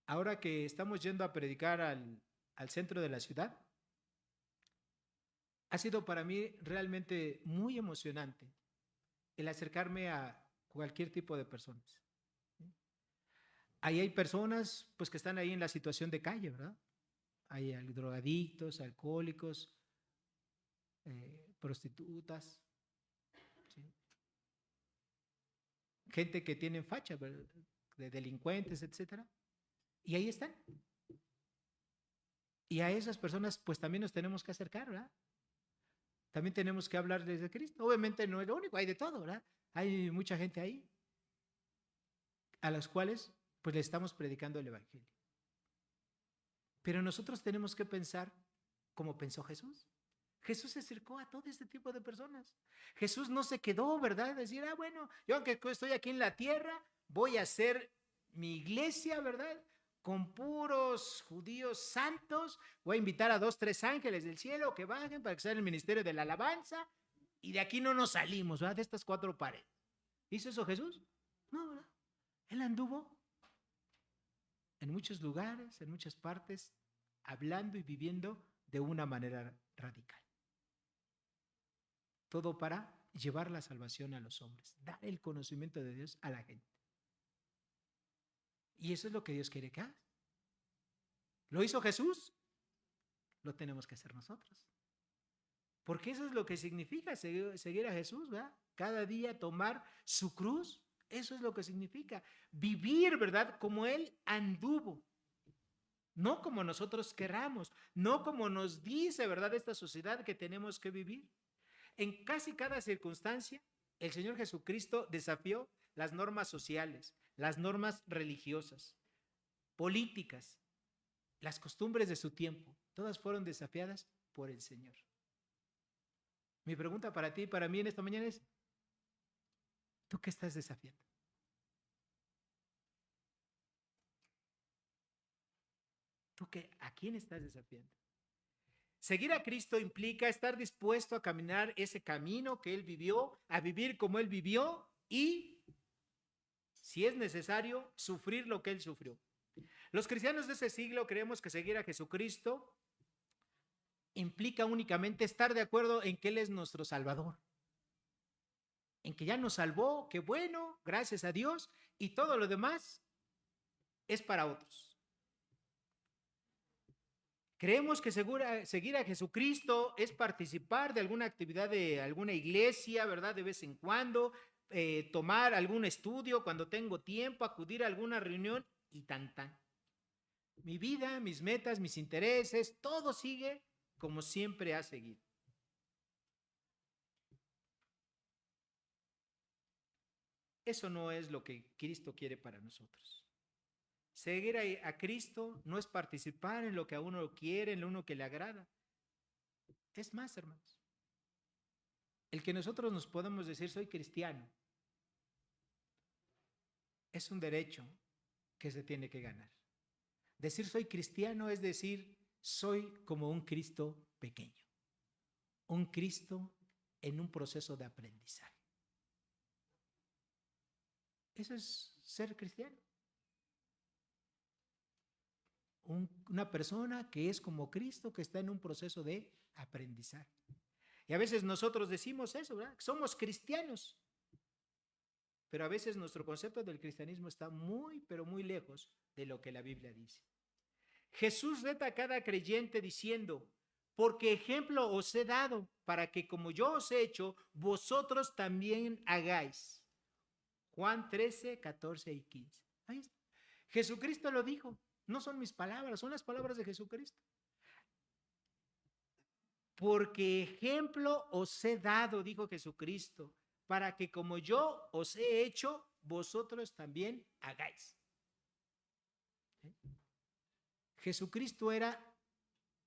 Ahora que estamos yendo a predicar al centro de la ciudad, ha sido para mí realmente muy emocionante el acercarme a cualquier tipo de personas. Ahí hay personas pues que están ahí en la situación de calle, ¿verdad? Hay drogadictos, alcohólicos, prostitutas, ¿sí?, gente que tiene facha, ¿verdad?, de delincuentes, etcétera. Y ahí están. Y a esas personas pues también nos tenemos que acercar, ¿verdad? También tenemos que hablarles de Cristo. Obviamente no es lo único, hay de todo, ¿verdad? Hay mucha gente ahí a las cuales pues le estamos predicando el Evangelio. Pero nosotros tenemos que pensar como pensó Jesús. Jesús se acercó a todo este tipo de personas. Jesús no se quedó, ¿verdad?, decir, bueno, yo aunque estoy aquí en la tierra, voy a hacer mi iglesia, ¿verdad?, con puros judíos santos, voy a invitar a 2, 3 ángeles del cielo que bajen para que sea el ministerio de la alabanza y de aquí no nos salimos, ¿verdad?, de estas 4 paredes. ¿Hizo eso Jesús? No, ¿verdad? Él anduvo en muchos lugares, en muchas partes, hablando y viviendo de una manera radical. Todo para llevar la salvación a los hombres, dar el conocimiento de Dios a la gente. Y eso es lo que Dios quiere que haga. ¿Lo hizo Jesús? Lo tenemos que hacer nosotros. Porque eso es lo que significa seguir a Jesús, ¿verdad? Cada día tomar su cruz, eso es lo que significa. Vivir, ¿verdad?, como Él anduvo. No como nosotros querramos, no como nos dice, ¿verdad?, esta sociedad que tenemos que vivir. En casi cada circunstancia, el Señor Jesucristo desafió las normas sociales, las normas religiosas, políticas, las costumbres de su tiempo. Todas fueron desafiadas por el Señor. Mi pregunta para ti y para mí en esta mañana es, ¿tú qué estás desafiando? ¿Tú qué? ¿A quién estás desafiando? Seguir a Cristo implica estar dispuesto a caminar ese camino que Él vivió, a vivir como Él vivió y, si es necesario, sufrir lo que Él sufrió. Los cristianos de ese siglo creemos que seguir a Jesucristo implica únicamente estar de acuerdo en que Él es nuestro Salvador, en que ya nos salvó, que bueno, gracias a Dios, y todo lo demás es para otros. Creemos que seguir a Jesucristo es participar de alguna actividad de alguna iglesia, ¿verdad? De vez en cuando, tomar algún estudio cuando tengo tiempo, acudir a alguna reunión y tan tan. Mi vida, mis metas, mis intereses, todo sigue como siempre ha seguido. Eso no es lo que Cristo quiere para nosotros. Seguir a Cristo no es participar en lo que a uno quiere, en lo uno que le agrada. Es más, hermanos, el que nosotros nos podemos decir soy cristiano es un derecho que se tiene que ganar. Decir soy cristiano es decir soy como un Cristo pequeño, un Cristo en un proceso de aprendizaje. Eso es ser cristiano. Una persona que es como Cristo, que está en un proceso de aprendizaje. Y a veces nosotros decimos eso, ¿verdad? Somos cristianos. Pero a veces nuestro concepto del cristianismo está muy, pero muy lejos de lo que la Biblia dice. Jesús reta a cada creyente diciendo, porque ejemplo os he dado para que como yo os he hecho, vosotros también hagáis. Juan 13, 14 y 15. Ahí está. Jesucristo lo dijo. No son mis palabras, son las palabras de Jesucristo. Porque ejemplo os he dado, dijo Jesucristo, para que como yo os he hecho, vosotros también hagáis. ¿Sí? Jesucristo era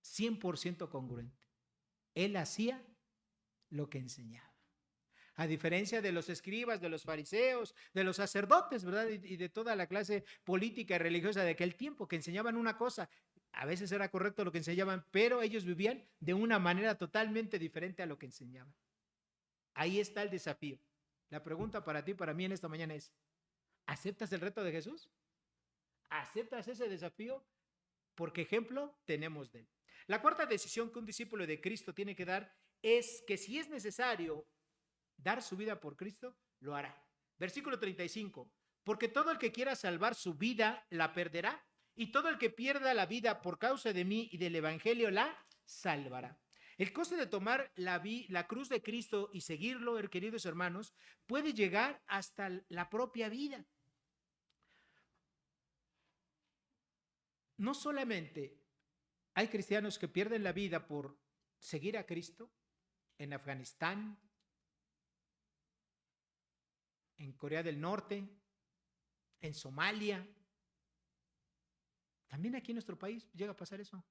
100% congruente. Él hacía lo que enseñaba. A diferencia de los escribas, de los fariseos, de los sacerdotes, ¿verdad? Y de toda la clase política y religiosa de aquel tiempo, que enseñaban una cosa, a veces era correcto lo que enseñaban, pero ellos vivían de una manera totalmente diferente a lo que enseñaban. Ahí está el desafío. La pregunta para ti, para mí en esta mañana es, ¿aceptas el reto de Jesús? ¿Aceptas ese desafío? Porque ejemplo tenemos de él. La cuarta decisión que un discípulo de Cristo tiene que dar es que si es necesario dar su vida por Cristo, lo hará. Versículo 35. Porque todo el que quiera salvar su vida la perderá, y todo el que pierda la vida por causa de mí y del evangelio la salvará. El coste de tomar la cruz de Cristo y seguirlo, queridos hermanos, puede llegar hasta la propia vida. No solamente hay cristianos que pierden la vida por seguir a Cristo en Afganistán, en Corea del Norte, en Somalia. También aquí en nuestro país llega a pasar eso.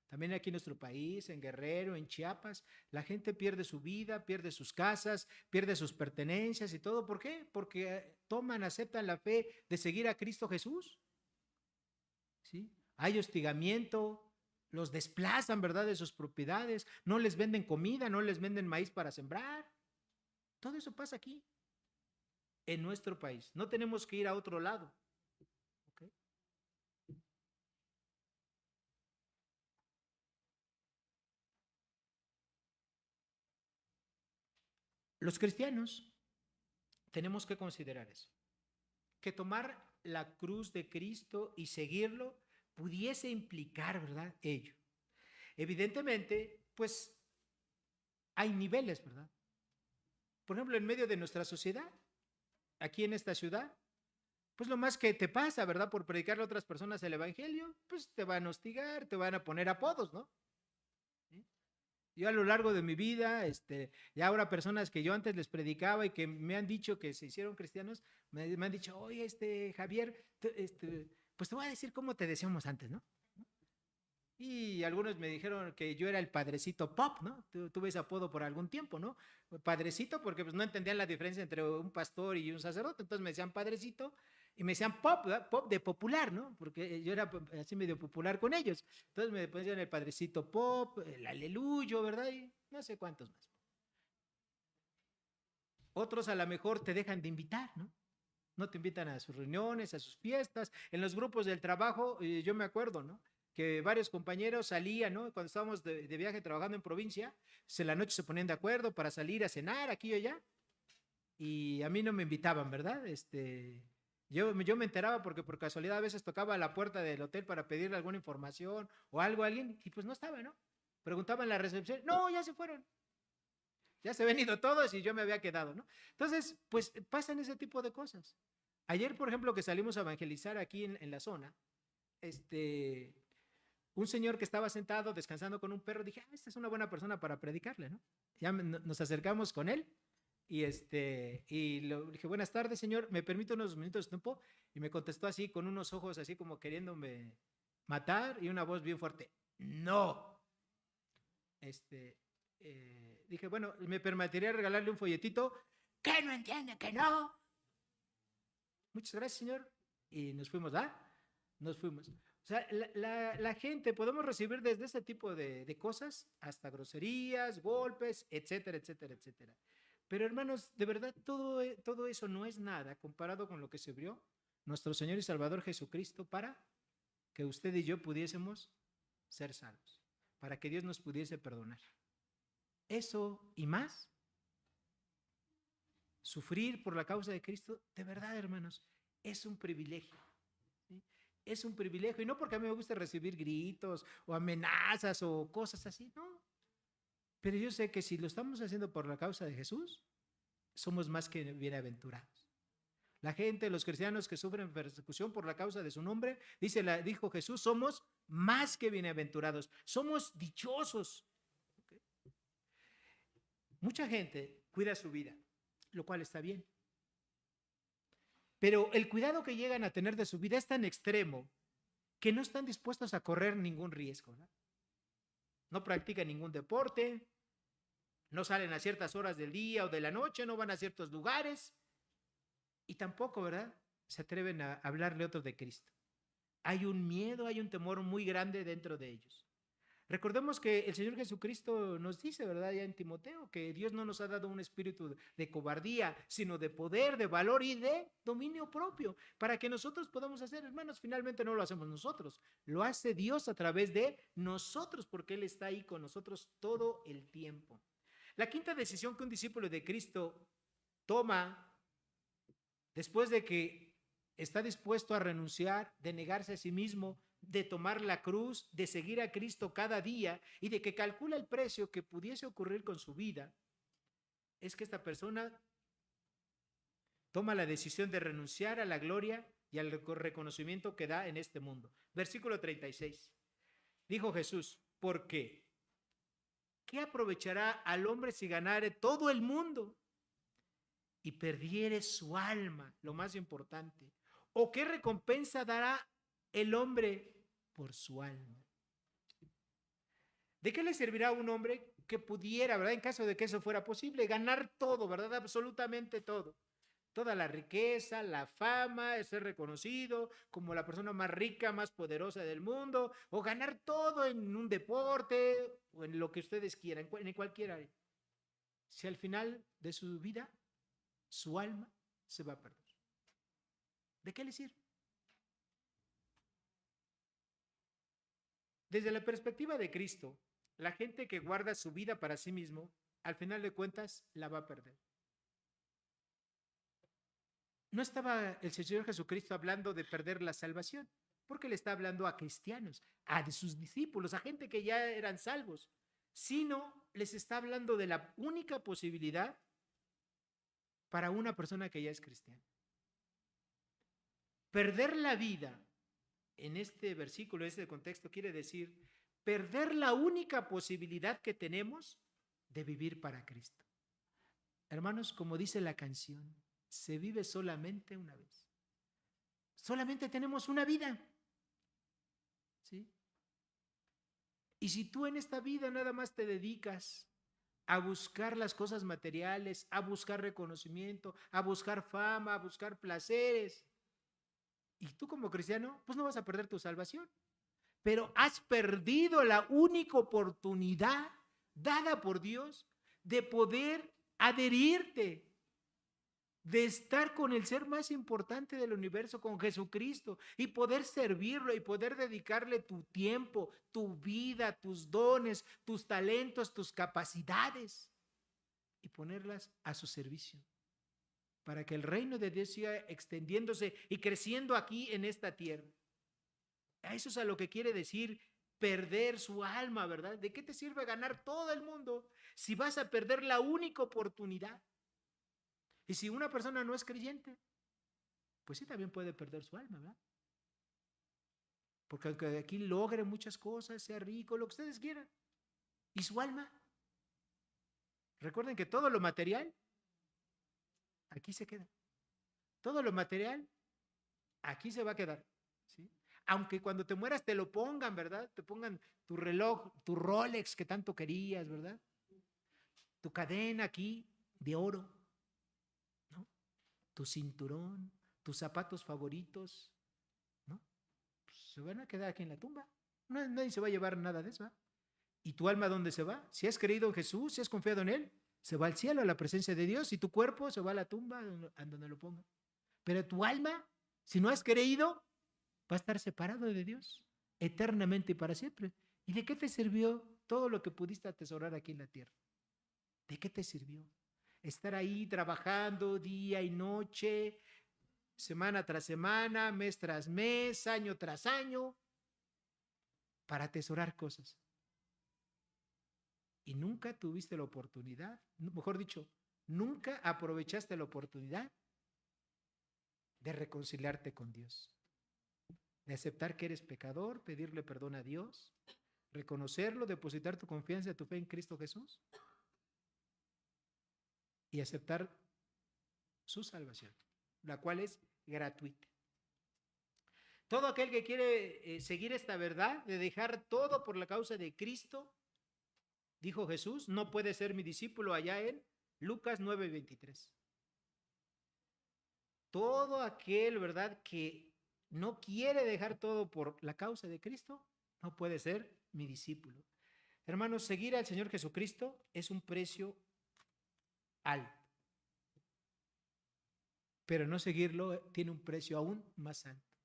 También aquí en nuestro país, en Guerrero, en Chiapas, la gente pierde su vida, pierde sus casas, pierde sus pertenencias y todo. ¿Por qué? Porque aceptan la fe de seguir a Cristo Jesús. ¿Sí? Hay hostigamiento, los desplazan, ¿verdad?, de sus propiedades, no les venden comida, no les venden maíz para sembrar. Todo eso pasa aquí, en nuestro país. No tenemos que ir a otro lado. ¿Okay? Los cristianos tenemos que considerar eso, que tomar la cruz de Cristo y seguirlo pudiese implicar, ¿verdad?, ello. Evidentemente, pues hay niveles, ¿verdad? Por ejemplo, en medio de nuestra sociedad, aquí en esta ciudad, pues lo más que te pasa, ¿verdad? Por predicarle a otras personas el evangelio, pues te van a hostigar, te van a poner apodos, ¿no? ¿Sí? Yo a lo largo de mi vida, ya ahora personas que yo antes les predicaba y que me han dicho que se hicieron cristianos, me han dicho, oye, Javier, pues te voy a decir cómo te decíamos antes, ¿no? Y algunos me dijeron que yo era el padrecito pop, ¿no? Tuve ese apodo por algún tiempo, ¿no? Padrecito porque pues no entendían la diferencia entre un pastor y un sacerdote, entonces me decían padrecito y me decían pop, ¿verdad? Pop de popular, ¿no? Porque yo era así medio popular con ellos. Entonces me ponían el padrecito pop, el aleluyo, ¿verdad? Y no sé cuántos más. Otros a lo mejor te dejan de invitar, ¿no? No te invitan a sus reuniones, a sus fiestas, en los grupos del trabajo, yo me acuerdo, ¿no? Que varios compañeros salían, ¿no? Cuando estábamos de viaje trabajando en provincia, pues en la noche se ponían de acuerdo para salir a cenar aquí y allá, y a mí no me invitaban, ¿verdad? Yo me enteraba porque por casualidad a veces tocaba a la puerta del hotel para pedirle alguna información o algo a alguien, y pues no estaba, ¿no? Preguntaban en la recepción, no, ya se fueron, ya se habían ido todos y yo me había quedado, ¿no? Entonces, pues pasan ese tipo de cosas. Ayer, por ejemplo, que salimos a evangelizar aquí en la zona, este, un señor que estaba sentado descansando con un perro, dije, ah, esta es una buena persona para predicarle, ¿no? Ya nos acercamos con él y dije, buenas tardes, señor, ¿me permite unos minutos de tiempo? Y me contestó así, con unos ojos así como queriéndome matar y una voz bien fuerte, no. Dije, bueno, me permitiría regalarle un folletito, que no entiende, que no. Muchas gracias, señor. Y nos fuimos, ¿ah? Nos fuimos. O sea, la gente podemos recibir desde ese tipo de cosas hasta groserías, golpes, etcétera, etcétera, etcétera. Pero hermanos, de verdad, todo eso no es nada comparado con lo que se vio nuestro Señor y Salvador Jesucristo para que usted y yo pudiésemos ser salvos, para que Dios nos pudiese perdonar. Eso y más, sufrir por la causa de Cristo, de verdad, hermanos, es un privilegio. ¿Sí? Es un privilegio, y no porque a mí me guste recibir gritos o amenazas o cosas así, no. Pero yo sé que si lo estamos haciendo por la causa de Jesús, somos más que bienaventurados. La gente, los cristianos que sufren persecución por la causa de su nombre, dijo Jesús, somos más que bienaventurados, somos dichosos. ¿Okay? Mucha gente cuida su vida, lo cual está bien. Pero el cuidado que llegan a tener de su vida es tan extremo que no están dispuestos a correr ningún riesgo, ¿no? No practican ningún deporte, no salen a ciertas horas del día o de la noche, no van a ciertos lugares y tampoco, ¿verdad? Se atreven a hablarle a otros de Cristo. Hay un miedo, hay un temor muy grande dentro de ellos. Recordemos que el Señor Jesucristo nos dice, ¿verdad? Ya en Timoteo, que Dios no nos ha dado un espíritu de cobardía, sino de poder, de valor y de dominio propio, para que nosotros podamos hacer, hermanos, finalmente no lo hacemos nosotros, lo hace Dios a través de nosotros, porque Él está ahí con nosotros todo el tiempo. La quinta decisión que un discípulo de Cristo toma después de que está dispuesto a renunciar, de negarse a sí mismo, de tomar la cruz, de seguir a Cristo cada día y de que calcula el precio que pudiese ocurrir con su vida, es que esta persona toma la decisión de renunciar a la gloria y al reconocimiento que da en este mundo. Versículo 36. Dijo Jesús, ¿por qué? ¿Qué aprovechará al hombre si ganare todo el mundo y perdiere su alma, lo más importante? ¿O qué recompensa dará el hombre por su alma? ¿De qué le servirá a un hombre que pudiera, verdad, en caso de que eso fuera posible, ganar todo, verdad, absolutamente todo? Toda la riqueza, la fama, ser reconocido como la persona más rica, más poderosa del mundo, o ganar todo en un deporte o en lo que ustedes quieran, en cualquier área. Si al final de su vida su alma se va a perder, ¿de qué le sirve? Desde la perspectiva de Cristo, la gente que guarda su vida para sí mismo, al final de cuentas, la va a perder. No estaba el Señor Jesucristo hablando de perder la salvación, porque le está hablando a cristianos, a sus discípulos, a gente que ya eran salvos, sino les está hablando de la única posibilidad para una persona que ya es cristiana. Perder la vida en este versículo, en este contexto, quiere decir perder la única posibilidad que tenemos de vivir para Cristo. Hermanos, como dice la canción, se vive solamente una vez. Solamente tenemos una vida. ¿Sí? Y si tú en esta vida nada más te dedicas a buscar las cosas materiales, a buscar reconocimiento, a buscar fama, a buscar placeres, y tú como cristiano, pues no vas a perder tu salvación, pero has perdido la única oportunidad dada por Dios de poder adherirte, de estar con el ser más importante del universo, con Jesucristo, y poder servirlo y poder dedicarle tu tiempo, tu vida, tus dones, tus talentos, tus capacidades y ponerlas a su servicio para que el reino de Dios siga extendiéndose y creciendo aquí en esta tierra. A eso es a lo que quiere decir perder su alma, ¿verdad? ¿De qué te sirve ganar todo el mundo si vas a perder la única oportunidad? Y si una persona no es creyente, pues sí también puede perder su alma, ¿verdad? Porque aunque aquí logre muchas cosas, sea rico, lo que ustedes quieran, ¿y su alma? Recuerden que todo lo material aquí se queda. Todo lo material aquí se va a quedar, ¿sí? Aunque cuando te mueras te lo pongan, ¿verdad? Te pongan tu reloj, tu Rolex que tanto querías, ¿verdad? Tu cadena aquí de oro, ¿no? Tu cinturón, tus zapatos favoritos, ¿no? Pues se van a quedar aquí en la tumba. Nadie se va a llevar nada de eso, ¿eh? ¿Y tu alma dónde se va? Si has creído en Jesús, si has confiado en Él, se va al cielo, a la presencia de Dios, y tu cuerpo se va a la tumba a donde lo ponga. Pero tu alma, si no has creído, va a estar separado de Dios eternamente y para siempre. ¿Y de qué te sirvió todo lo que pudiste atesorar aquí en la tierra? ¿De qué te sirvió? Estar ahí trabajando día y noche, semana tras semana, mes tras mes, año tras año, para atesorar cosas. Y nunca tuviste la oportunidad, mejor dicho, nunca aprovechaste la oportunidad de reconciliarte con Dios, de aceptar que eres pecador, pedirle perdón a Dios, reconocerlo, depositar tu confianza y tu fe en Cristo Jesús y aceptar su salvación, la cual es gratuita. Todo aquel que quiere seguir esta verdad de dejar todo por la causa de Cristo, dijo Jesús, no puede ser mi discípulo allá en Lucas 9:23. Todo aquel, ¿verdad?, que no quiere dejar todo por la causa de Cristo, no puede ser mi discípulo. Hermanos, seguir al Señor Jesucristo es un precio alto, pero no seguirlo tiene un precio aún más alto.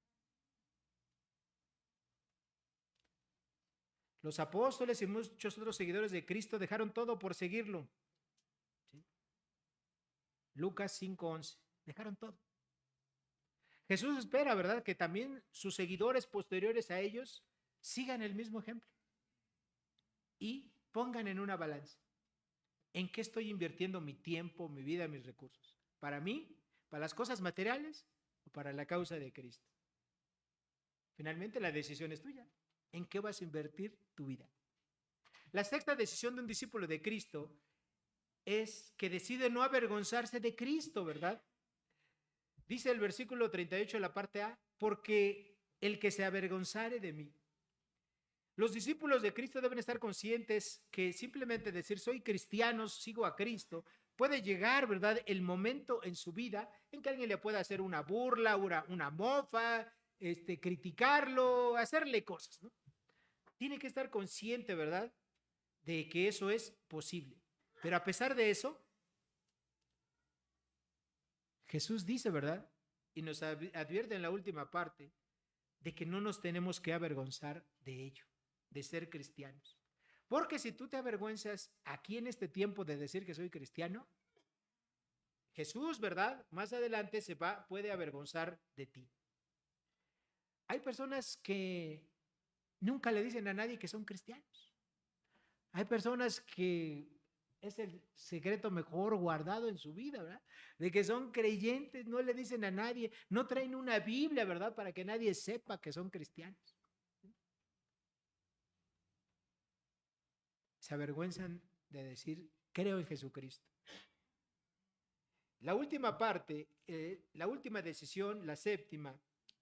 Los apóstoles y muchos otros seguidores de Cristo dejaron todo por seguirlo. ¿Sí? Lucas 5:11, dejaron todo. Jesús espera, ¿verdad?, que también sus seguidores posteriores a ellos sigan el mismo ejemplo y pongan en una balanza. ¿En qué estoy invirtiendo mi tiempo, mi vida, mis recursos? ¿Para mí? ¿Para las cosas materiales? ¿O para la causa de Cristo? Finalmente, la decisión es tuya. ¿En qué vas a invertir tu vida? La sexta decisión de un discípulo de Cristo es que decide no avergonzarse de Cristo, ¿verdad? Dice el versículo 38 de la parte A, porque el que se avergonzare de mí. Los discípulos de Cristo deben estar conscientes que simplemente decir soy cristiano, sigo a Cristo, puede llegar, ¿verdad?, el momento en su vida en que alguien le pueda hacer una burla, una mofa, criticarlo, hacerle cosas, ¿no? Tiene que estar consciente, ¿verdad?, de que eso es posible. Pero a pesar de eso, Jesús dice, ¿verdad?, y nos advierte en la última parte, de que no nos tenemos que avergonzar de ello, de ser cristianos. Porque si tú te avergüenzas aquí en este tiempo de decir que soy cristiano, Jesús, ¿verdad?, más adelante puede avergonzar de ti. Hay personas que nunca le dicen a nadie que son cristianos. Hay personas que es el secreto mejor guardado en su vida, ¿verdad?, de que son creyentes, no le dicen a nadie, no traen una Biblia, ¿verdad?, para que nadie sepa que son cristianos. Se avergüenzan de decir, creo en Jesucristo. La última parte, la última decisión, la séptima,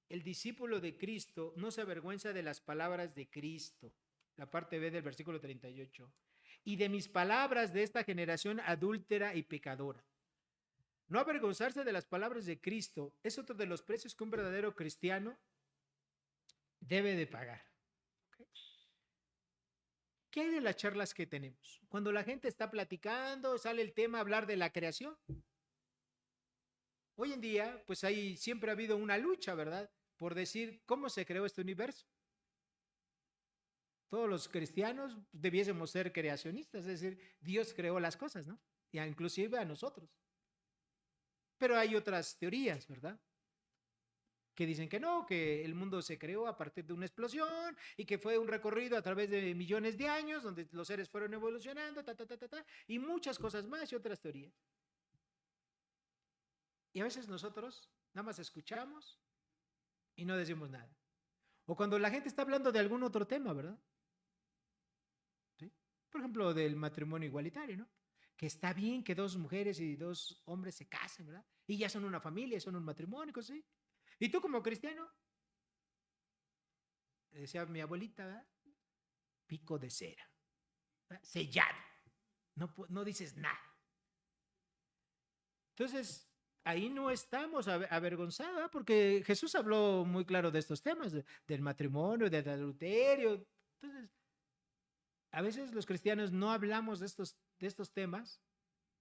el discípulo de Cristo no se avergüenza de las palabras de Cristo. la parte B del versículo 38. Y de mis palabras de esta generación adúltera y pecadora. No avergonzarse de las palabras de Cristo es otro de los precios que un verdadero cristiano debe de pagar. ¿Okay? ¿Qué hay de las charlas que tenemos? Cuando la gente está platicando, sale el tema hablar de la creación. Hoy en día, pues siempre ha habido una lucha, ¿verdad? Por decir cómo se creó este universo. Todos los cristianos debiésemos ser creacionistas, es decir, Dios creó las cosas, ¿no? Y inclusive a nosotros. Pero hay otras teorías, ¿verdad? Que dicen que no, que el mundo se creó a partir de una explosión y que fue un recorrido a través de millones de años donde los seres fueron evolucionando, y muchas cosas más y otras teorías. Y a veces nosotros nada más escuchamos y no decimos nada. O cuando la gente está hablando de algún otro tema, ¿verdad? ¿Sí? Por ejemplo, del matrimonio igualitario, ¿no? Que está bien que dos mujeres y dos hombres se casen, ¿verdad? Y ya son una familia, son un matrimonio, ¿sí? Y tú como cristiano, decía mi abuelita, ¿verdad? Pico de cera, ¿verdad? Sellado, no dices nada. Entonces, ahí no estamos avergonzados, porque Jesús habló muy claro de estos temas, del matrimonio, del adulterio. Entonces, a veces los cristianos no hablamos de estos temas,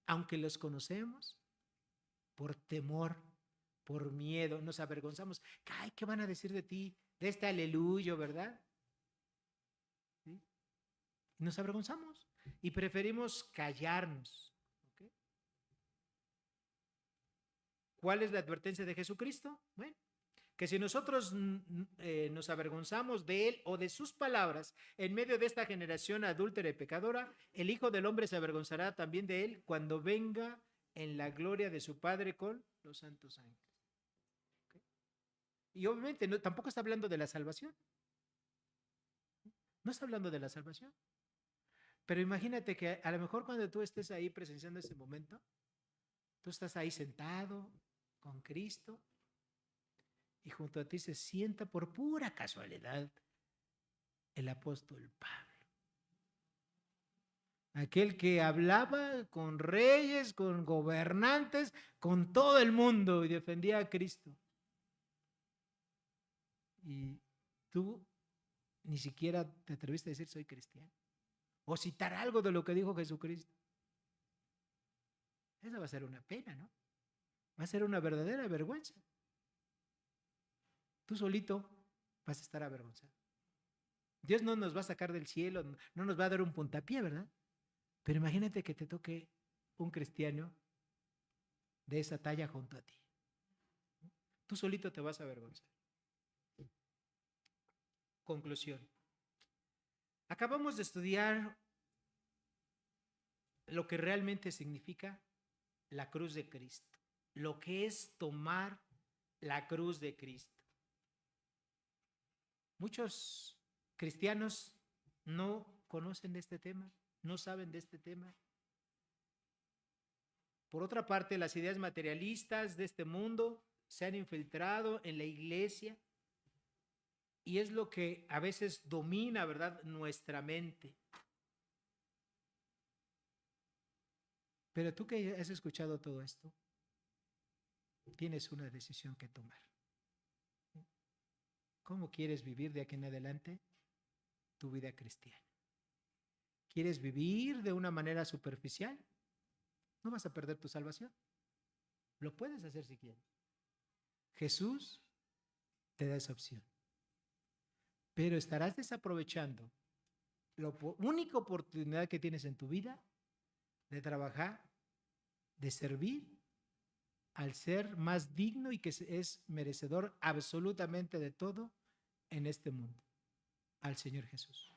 aunque los conocemos, por temor, por miedo, nos avergonzamos. Ay, ¿qué van a decir de ti? De este aleluyo, ¿verdad? ¿Sí? Nos avergonzamos y preferimos callarnos. ¿Okay? ¿Cuál es la advertencia de Jesucristo? Bueno, que si nosotros nos avergonzamos de él o de sus palabras en medio de esta generación adúltera y pecadora, el Hijo del Hombre se avergonzará también de él cuando venga en la gloria de su Padre con los santos ángeles. ¿Okay? Y obviamente tampoco está hablando de la salvación. No está hablando de la salvación. Pero imagínate que a lo mejor cuando tú estés ahí presenciando ese momento, tú estás ahí sentado con Cristo y junto a ti se sienta por pura casualidad el apóstol Pablo. Aquel que hablaba con reyes, con gobernantes, con todo el mundo y defendía a Cristo. Y tú ni siquiera te atreviste a decir soy cristiano. O citar algo de lo que dijo Jesucristo. Esa va a ser una pena, ¿no? Va a ser una verdadera vergüenza. Tú solito vas a estar avergonzado. Dios no nos va a sacar del cielo, no nos va a dar un puntapié, ¿verdad? Pero imagínate que te toque un cristiano de esa talla junto a ti. Tú solito te vas a avergonzar. Conclusión. Acabamos de estudiar lo que realmente significa la cruz de Cristo, lo que es tomar la cruz de Cristo. Muchos cristianos no conocen de este tema, no saben de este tema. Por otra parte, las ideas materialistas de este mundo se han infiltrado en la iglesia y es lo que a veces domina, ¿verdad?, nuestra mente. Pero tú que has escuchado todo esto, tienes una decisión que tomar. ¿Cómo quieres vivir de aquí en adelante tu vida cristiana? ¿Quieres vivir de una manera superficial? No vas a perder tu salvación. Lo puedes hacer si quieres. Jesús te da esa opción. Pero estarás desaprovechando la única oportunidad que tienes en tu vida de trabajar, de servir al ser más digno y que es merecedor absolutamente de todo en este mundo, al Señor Jesús.